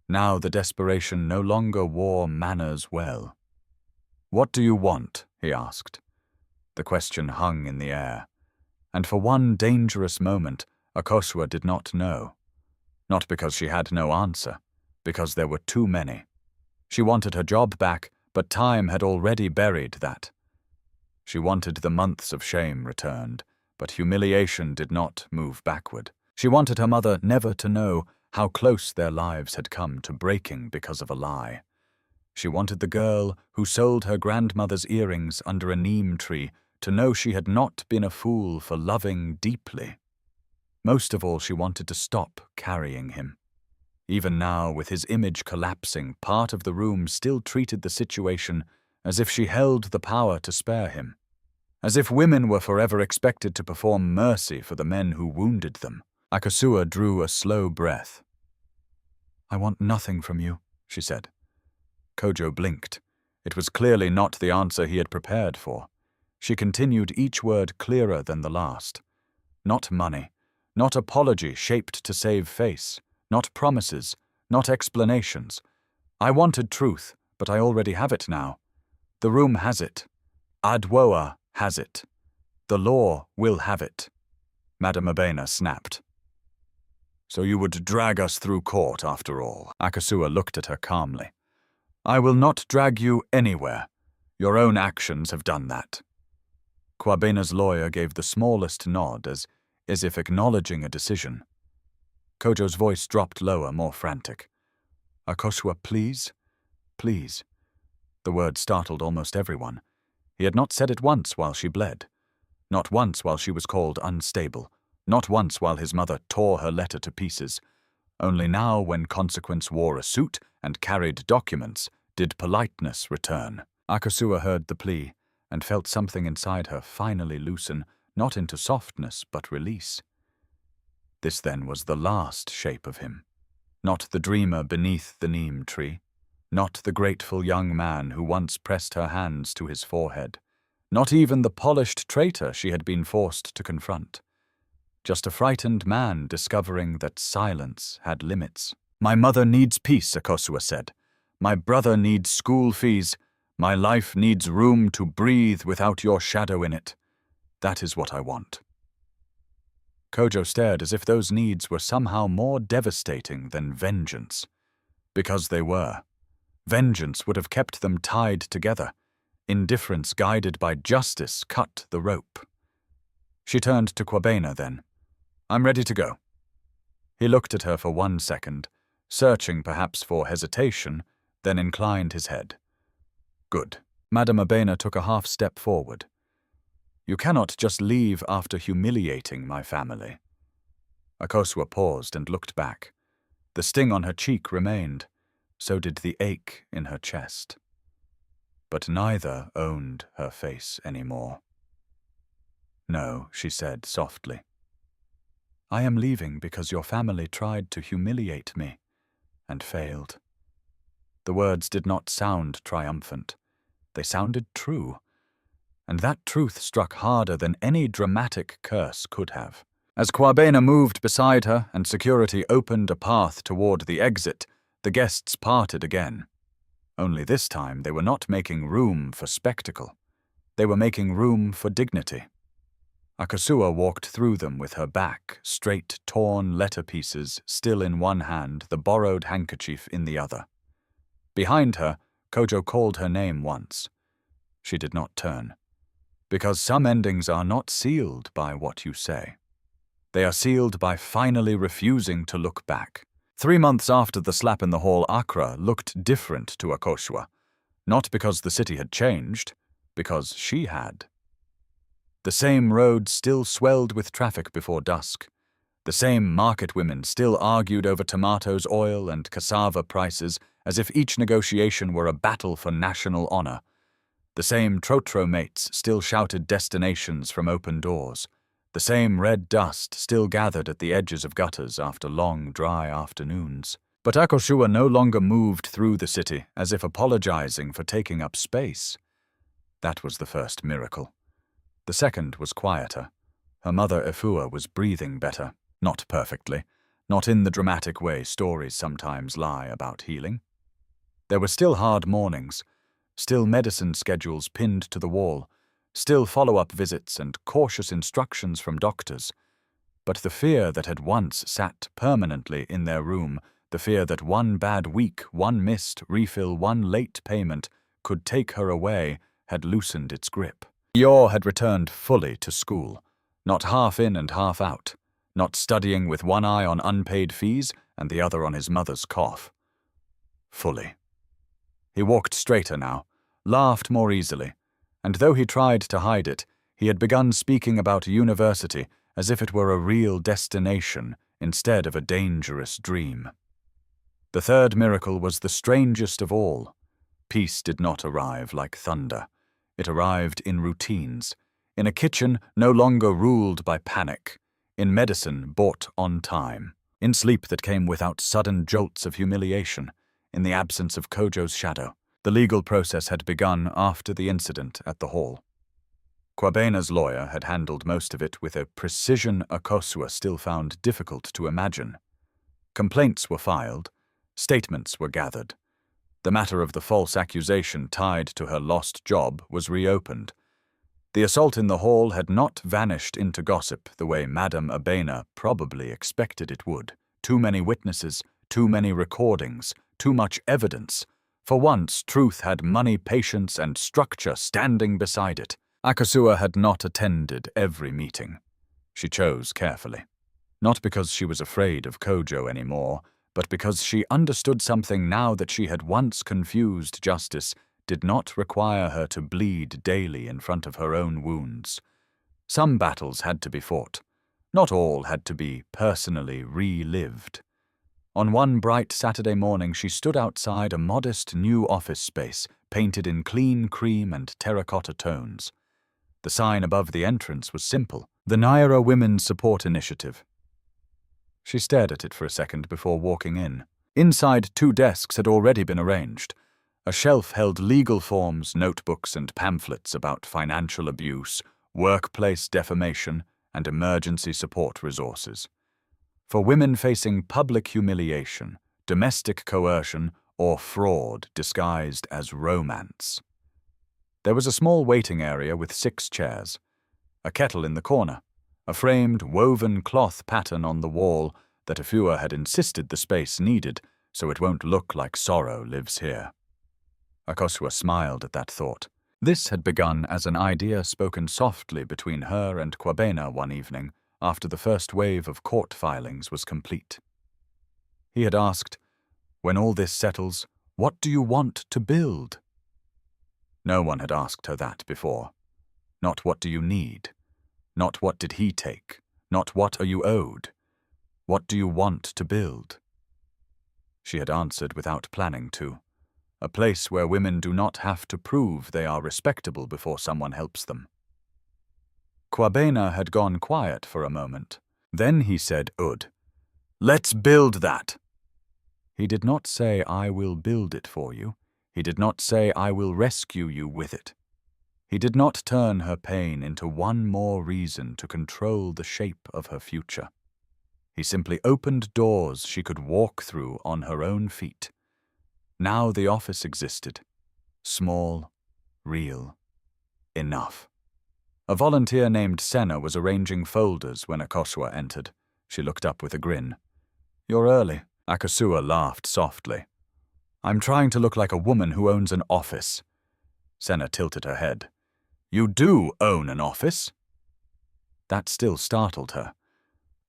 Now the desperation no longer wore manners well. "What do you want?" he asked. The question hung in the air, and for one dangerous moment, Akosua did not know. Not because she had no answer, because there were too many. She wanted her job back, but time had already buried that. She wanted the months of shame returned, but humiliation did not move backward. She wanted her mother never to know how close their lives had come to breaking because of a lie. She wanted the girl who sold her grandmother's earrings under a neem tree to know she had not been a fool for loving deeply. Most of all, she wanted to stop carrying him. Even now, with his image collapsing, part of the room still treated the situation as if she held the power to spare him, as if women were forever expected to perform mercy for the men who wounded them. Akosua drew a slow breath. "I want nothing from you," she said. Kojo blinked. It was clearly not the answer he had prepared for. She continued, each word clearer than the last. "Not money, Not apology shaped to save face, not promises, not explanations. I wanted truth, but I already have it now. The room has it. Adwoa has it. The law will have it. Madame Abena snapped. So you would drag us through court after all? Akosua looked at her calmly. I will not drag you anywhere. Your own actions have done that. Kwabena's lawyer gave the smallest nod as if acknowledging a decision. Kojo's voice dropped lower, more frantic. Akosua, please? Please. The word startled almost everyone. He had not said it once while she bled. Not once while she was called unstable. Not once while his mother tore her letter to pieces. Only now, when consequence wore a suit and carried documents, did politeness return. Akosua heard the plea and felt something inside her finally loosen, not into softness but release. This then was the last shape of him. Not the dreamer beneath the neem tree. Not the grateful young man who once pressed her hands to his forehead. Not even the polished traitor she had been forced to confront. Just a frightened man discovering that silence had limits. My mother needs peace, Akosua said. My brother needs school fees. My life needs room to breathe without your shadow in it. That is what I want. Kojo stared as if those needs were somehow more devastating than vengeance. Because they were. Vengeance would have kept them tied together. Indifference guided by justice cut the rope. She turned to Kwabena then. I'm ready to go. He looked at her for 1 second, searching perhaps for hesitation, then inclined his head. Good. Madame Abena took a half step forward. You cannot just leave after humiliating my family. Akosua paused and looked back. The sting on her cheek remained. So did the ache in her chest. But neither owned her face anymore. No, she said softly. I am leaving because your family tried to humiliate me and failed. The words did not sound triumphant. They sounded true. And that truth struck harder than any dramatic curse could have. As Kwabena moved beside her and security opened a path toward the exit, the guests parted again. Only this time they were not making room for spectacle. They were making room for dignity. Akosua walked through them with her back, straight torn letter pieces still in one hand, the borrowed handkerchief in the other. Behind her, Kojo called her name once. She did not turn. Because some endings are not sealed by what you say. They are sealed by finally refusing to look back. 3 months after the slap in the hall, Accra looked different to Akosua. Not because the city had changed, because she had. The same roads still swelled with traffic before dusk. The same market women still argued over tomatoes, oil, and cassava prices as if each negotiation were a battle for national honor. The same trotro mates still shouted destinations from open doors. The same red dust still gathered at the edges of gutters after long, dry afternoons. But Akosua no longer moved through the city as if apologizing for taking up space. That was the first miracle. The second was quieter. Her mother Efua was breathing better. Not perfectly. Not in the dramatic way stories sometimes lie about healing. There were still hard mornings. Still medicine schedules pinned to the wall. Still follow-up visits and cautious instructions from doctors. But the fear that had once sat permanently in their room, the fear that one bad week, one missed refill, one late payment could take her away, had loosened its grip. Yor had returned fully to school, not half in and half out, not studying with one eye on unpaid fees and the other on his mother's cough. Fully. He walked straighter now, laughed more easily, and though he tried to hide it, he had begun speaking about university as if it were a real destination instead of a dangerous dream. The third miracle was the strangest of all. Peace did not arrive like thunder. It arrived in routines, in a kitchen no longer ruled by panic, in medicine bought on time, in sleep that came without sudden jolts of humiliation, in the absence of Kojo's shadow. The legal process had begun after the incident at the hall. Kwabena's lawyer had handled most of it with a precision Akosua still found difficult to imagine. Complaints were filed, statements were gathered. The matter of the false accusation tied to her lost job was reopened. The assault in the hall had not vanished into gossip the way Madame Abena probably expected it would. Too many witnesses, too many recordings, too much evidence. For once, truth had money, patience, and structure standing beside it. Akosua had not attended every meeting. She chose carefully. Not because she was afraid of Kojo anymore, but because she understood something now that she had once confused justice did not require her to bleed daily in front of her own wounds. Some battles had to be fought. Not all had to be personally relived. On one bright Saturday morning, she stood outside a modest new office space, painted in clean cream and terracotta tones. The sign above the entrance was simple: the Naira Women's Support Initiative. She stared at it for a second before walking in. Inside, 2 desks had already been arranged. A shelf held legal forms, notebooks, and pamphlets about financial abuse, workplace defamation, and emergency support resources. For women facing public humiliation, domestic coercion, or fraud disguised as romance. There was a small waiting area with 6 chairs, a kettle in the corner, a framed woven cloth pattern on the wall that Afua had insisted the space needed so it won't look like sorrow lives here. Akosua smiled at that thought. This had begun as an idea spoken softly between her and Kwabena one evening after the first wave of court filings was complete. He had asked, "When all this settles, what do you want to build?" No one had asked her that before. Not what do you need? Not what did he take? Not what are you owed? What do you want to build? She had answered without planning to. A place where women do not have to prove they are respectable before someone helps them. Kwabena had gone quiet for a moment. Then he said, "Ud, let's build that." He did not say, "I will build it for you." He did not say, "I will rescue you with it." He did not turn her pain into one more reason to control the shape of her future. He simply opened doors she could walk through on her own feet. Now the office existed. Small, real, enough. A volunteer named Senna was arranging folders when Akosua entered. She looked up with a grin. "You're early." Akosua laughed softly. "I'm trying to look like a woman who owns an office." Senna tilted her head. "You do own an office?" That still startled her.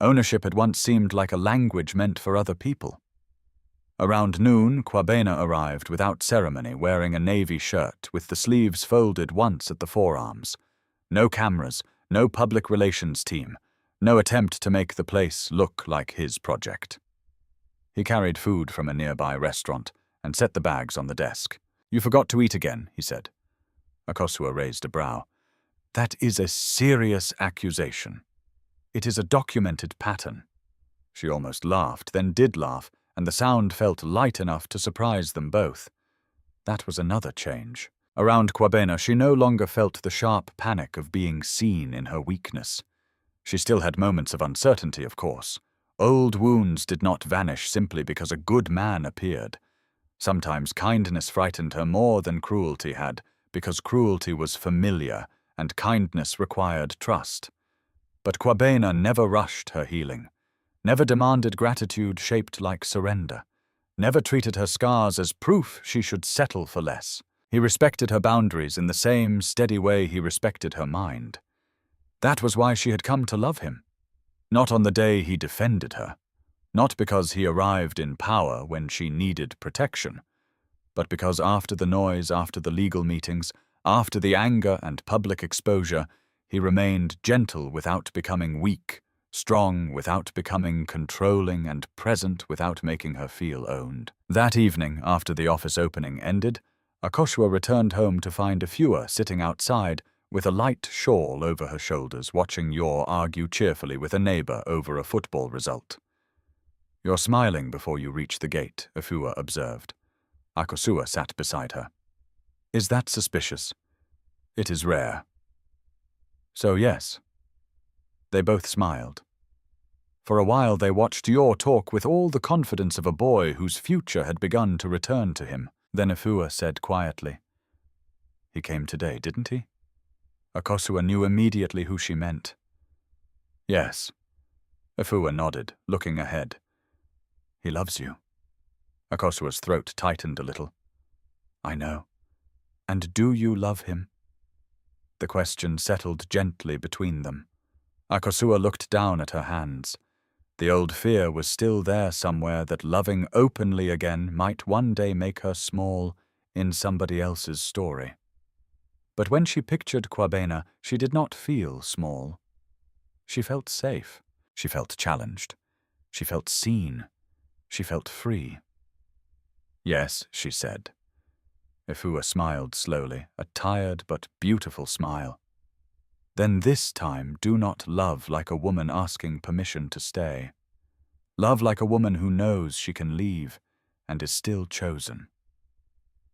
Ownership had once seemed like a language meant for other people. Around noon, Kwabena arrived without ceremony, wearing a navy shirt with the sleeves folded once at the forearms. No cameras, no public relations team, no attempt to make the place look like his project. He carried food from a nearby restaurant and set the bags on the desk. "You forgot to eat again," he said. Akosua raised a brow. "That is a serious accusation. It is a documented pattern." She almost laughed, then did laugh, and the sound felt light enough to surprise them both. That was another change. Around Kwabena, she no longer felt the sharp panic of being seen in her weakness. She still had moments of uncertainty, of course. Old wounds did not vanish simply because a good man appeared. Sometimes kindness frightened her more than cruelty had, because cruelty was familiar and kindness required trust. But Kwabena never rushed her healing, never demanded gratitude shaped like surrender, never treated her scars as proof she should settle for less. He respected her boundaries in the same steady way he respected her mind. That was why she had come to love him. Not on the day he defended her, not because he arrived in power when she needed protection, but because after the noise, after the legal meetings, after the anger and public exposure, he remained gentle without becoming weak, strong without becoming controlling, and present without making her feel owned. That evening, after the office opening ended, Akosua returned home to find Afua sitting outside with a light shawl over her shoulders, watching Yor argue cheerfully with a neighbor over a football result. "You're smiling before you reach the gate," Afua observed. Akosua sat beside her. "Is that suspicious?" "It is rare." So yes. They both smiled. For a while they watched Yor talk with all the confidence of a boy whose future had begun to return to him. Then Afua said quietly, "He came today, didn't he?" Akosua knew immediately who she meant. "Yes." Afua nodded, looking ahead. "He loves you." Akosua's throat tightened a little. "I know. And do you love him?" The question settled gently between them. Akosua looked down at her hands. The old fear was still there somewhere that loving openly again might one day make her small in somebody else's story. But when she pictured Kwabena, she did not feel small. She felt safe. She felt challenged. She felt seen. She felt free. "Yes," she said. Afua smiled slowly, a tired but beautiful smile. "Then this time do not love like a woman asking permission to stay. Love like a woman who knows she can leave and is still chosen."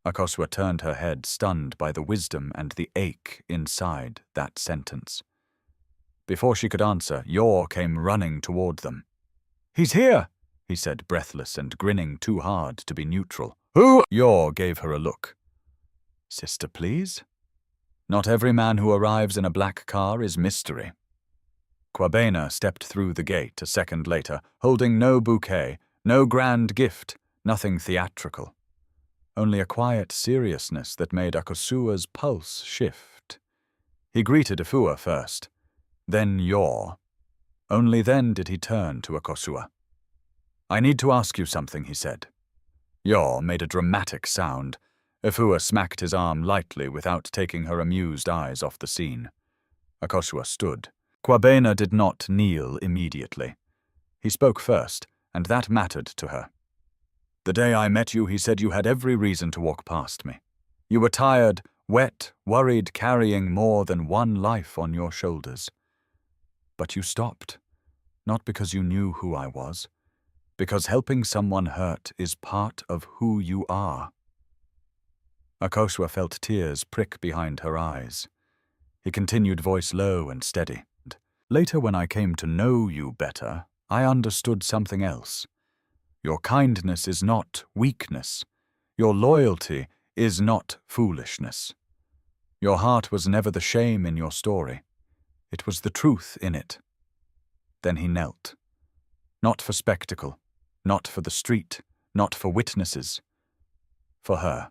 Akosua turned her head, stunned by the wisdom and the ache inside that sentence. Before she could answer, Yor came running toward them. "He's here," he said, breathless and grinning too hard to be neutral. "Who?" Yor gave her a look. "Sister, please? Not every man who arrives in a black car is mystery." Kwabena stepped through the gate a second later, holding no bouquet, no grand gift, nothing theatrical. Only a quiet seriousness that made Akosua's pulse shift. He greeted Afua first, then Yor. Only then did he turn to Akosua. "I need to ask you something," he said. Yor made a dramatic sound. Afua smacked his arm lightly without taking her amused eyes off the scene. Akosua stood. Kwabena did not kneel immediately. He spoke first, and that mattered to her. "The day I met you, he said you had every reason to walk past me. You were tired, wet, worried, carrying more than one life on your shoulders. But you stopped, not because you knew who I was, because helping someone hurt is part of who you are." Akosua felt tears prick behind her eyes. He continued, voice low and steady. "Later, when I came to know you better, I understood something else. Your kindness is not weakness. Your loyalty is not foolishness. Your heart was never the shame in your story. It was the truth in it." Then he knelt. Not for spectacle, not for the street, not for witnesses. For her.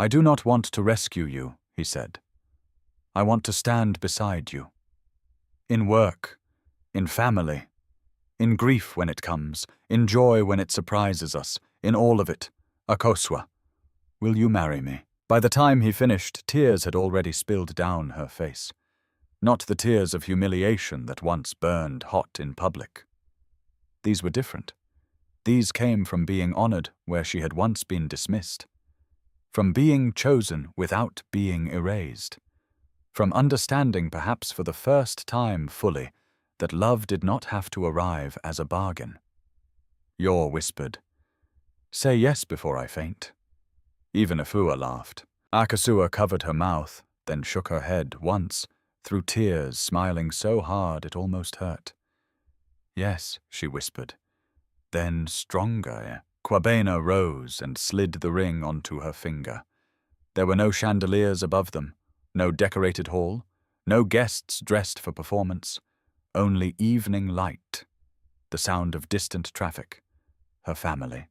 "I do not want to rescue you," he said. "I want to stand beside you. In work, in family, in grief when it comes, in joy when it surprises us, in all of it. Akosua, will you marry me?" By the time he finished, tears had already spilled down her face. Not the tears of humiliation that once burned hot in public. These were different. These came from being honored where she had once been dismissed. From being chosen without being erased. From understanding, perhaps for the first time fully, that love did not have to arrive as a bargain. Yor whispered, "Say yes before I faint." Even Afua laughed. Akosua covered her mouth, then shook her head once, through tears, smiling so hard it almost hurt. "Yes," she whispered. Then, stronger, Kwabena rose and slid the ring onto her finger. There were no chandeliers above them, no decorated hall, no guests dressed for performance, only evening light, the sound of distant traffic, her family,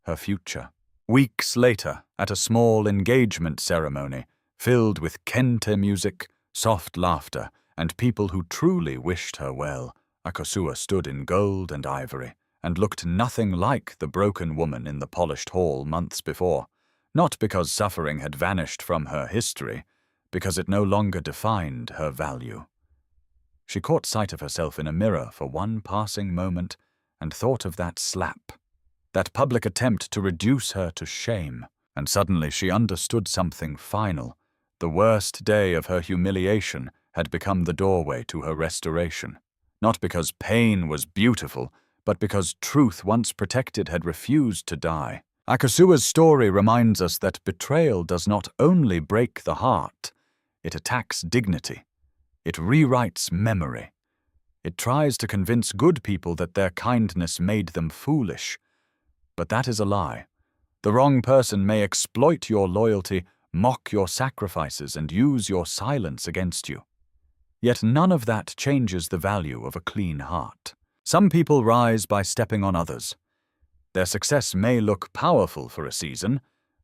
her future. Weeks later, at a small engagement ceremony, filled with kente music, soft laughter, and people who truly wished her well, Akosua stood in gold and ivory, and looked nothing like the broken woman in the polished hall months before, not because suffering had vanished from her history, because it no longer defined her value. She caught sight of herself in a mirror for one passing moment and thought of that slap, that public attempt to reduce her to shame, and suddenly she understood something final. The worst day of her humiliation had become the doorway to her restoration, not because pain was beautiful, but because truth once protected had refused to die. Akosua's story reminds us that betrayal does not only break the heart, it attacks dignity. It rewrites memory. It tries to convince good people that their kindness made them foolish. But that is a lie. The wrong person may exploit your loyalty, mock your sacrifices, and use your silence against you. Yet none of that changes the value of a clean heart. Some people rise by stepping on others. Their success may look powerful for a season,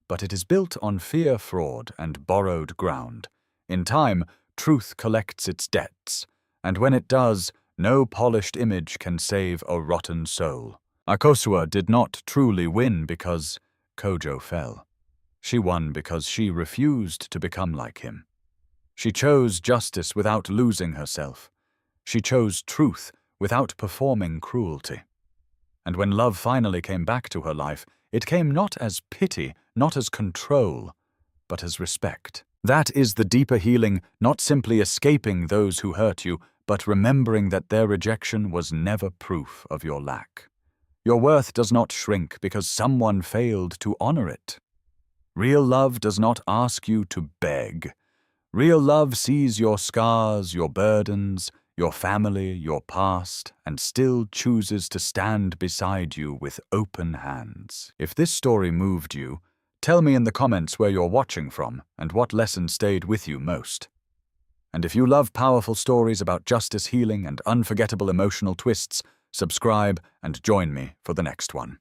but it is built on fear, fraud, and borrowed ground. In time, truth collects its debts, and when it does, no polished image can save a rotten soul. Akosua did not truly win because Kojo fell. She won because she refused to become like him. She chose justice without losing herself. She chose truth without performing cruelty. And when love finally came back to her life, it came not as pity, not as control, but as respect. That is the deeper healing, not simply escaping those who hurt you, but remembering that their rejection was never proof of your lack. Your worth does not shrink because someone failed to honor it. Real love does not ask you to beg. Real love sees your scars, your burdens, your family, your past, and still chooses to stand beside you with open hands. If this story moved you, tell me in the comments where you're watching from and what lesson stayed with you most. And if you love powerful stories about justice, healing, and unforgettable emotional twists, subscribe and join me for the next one.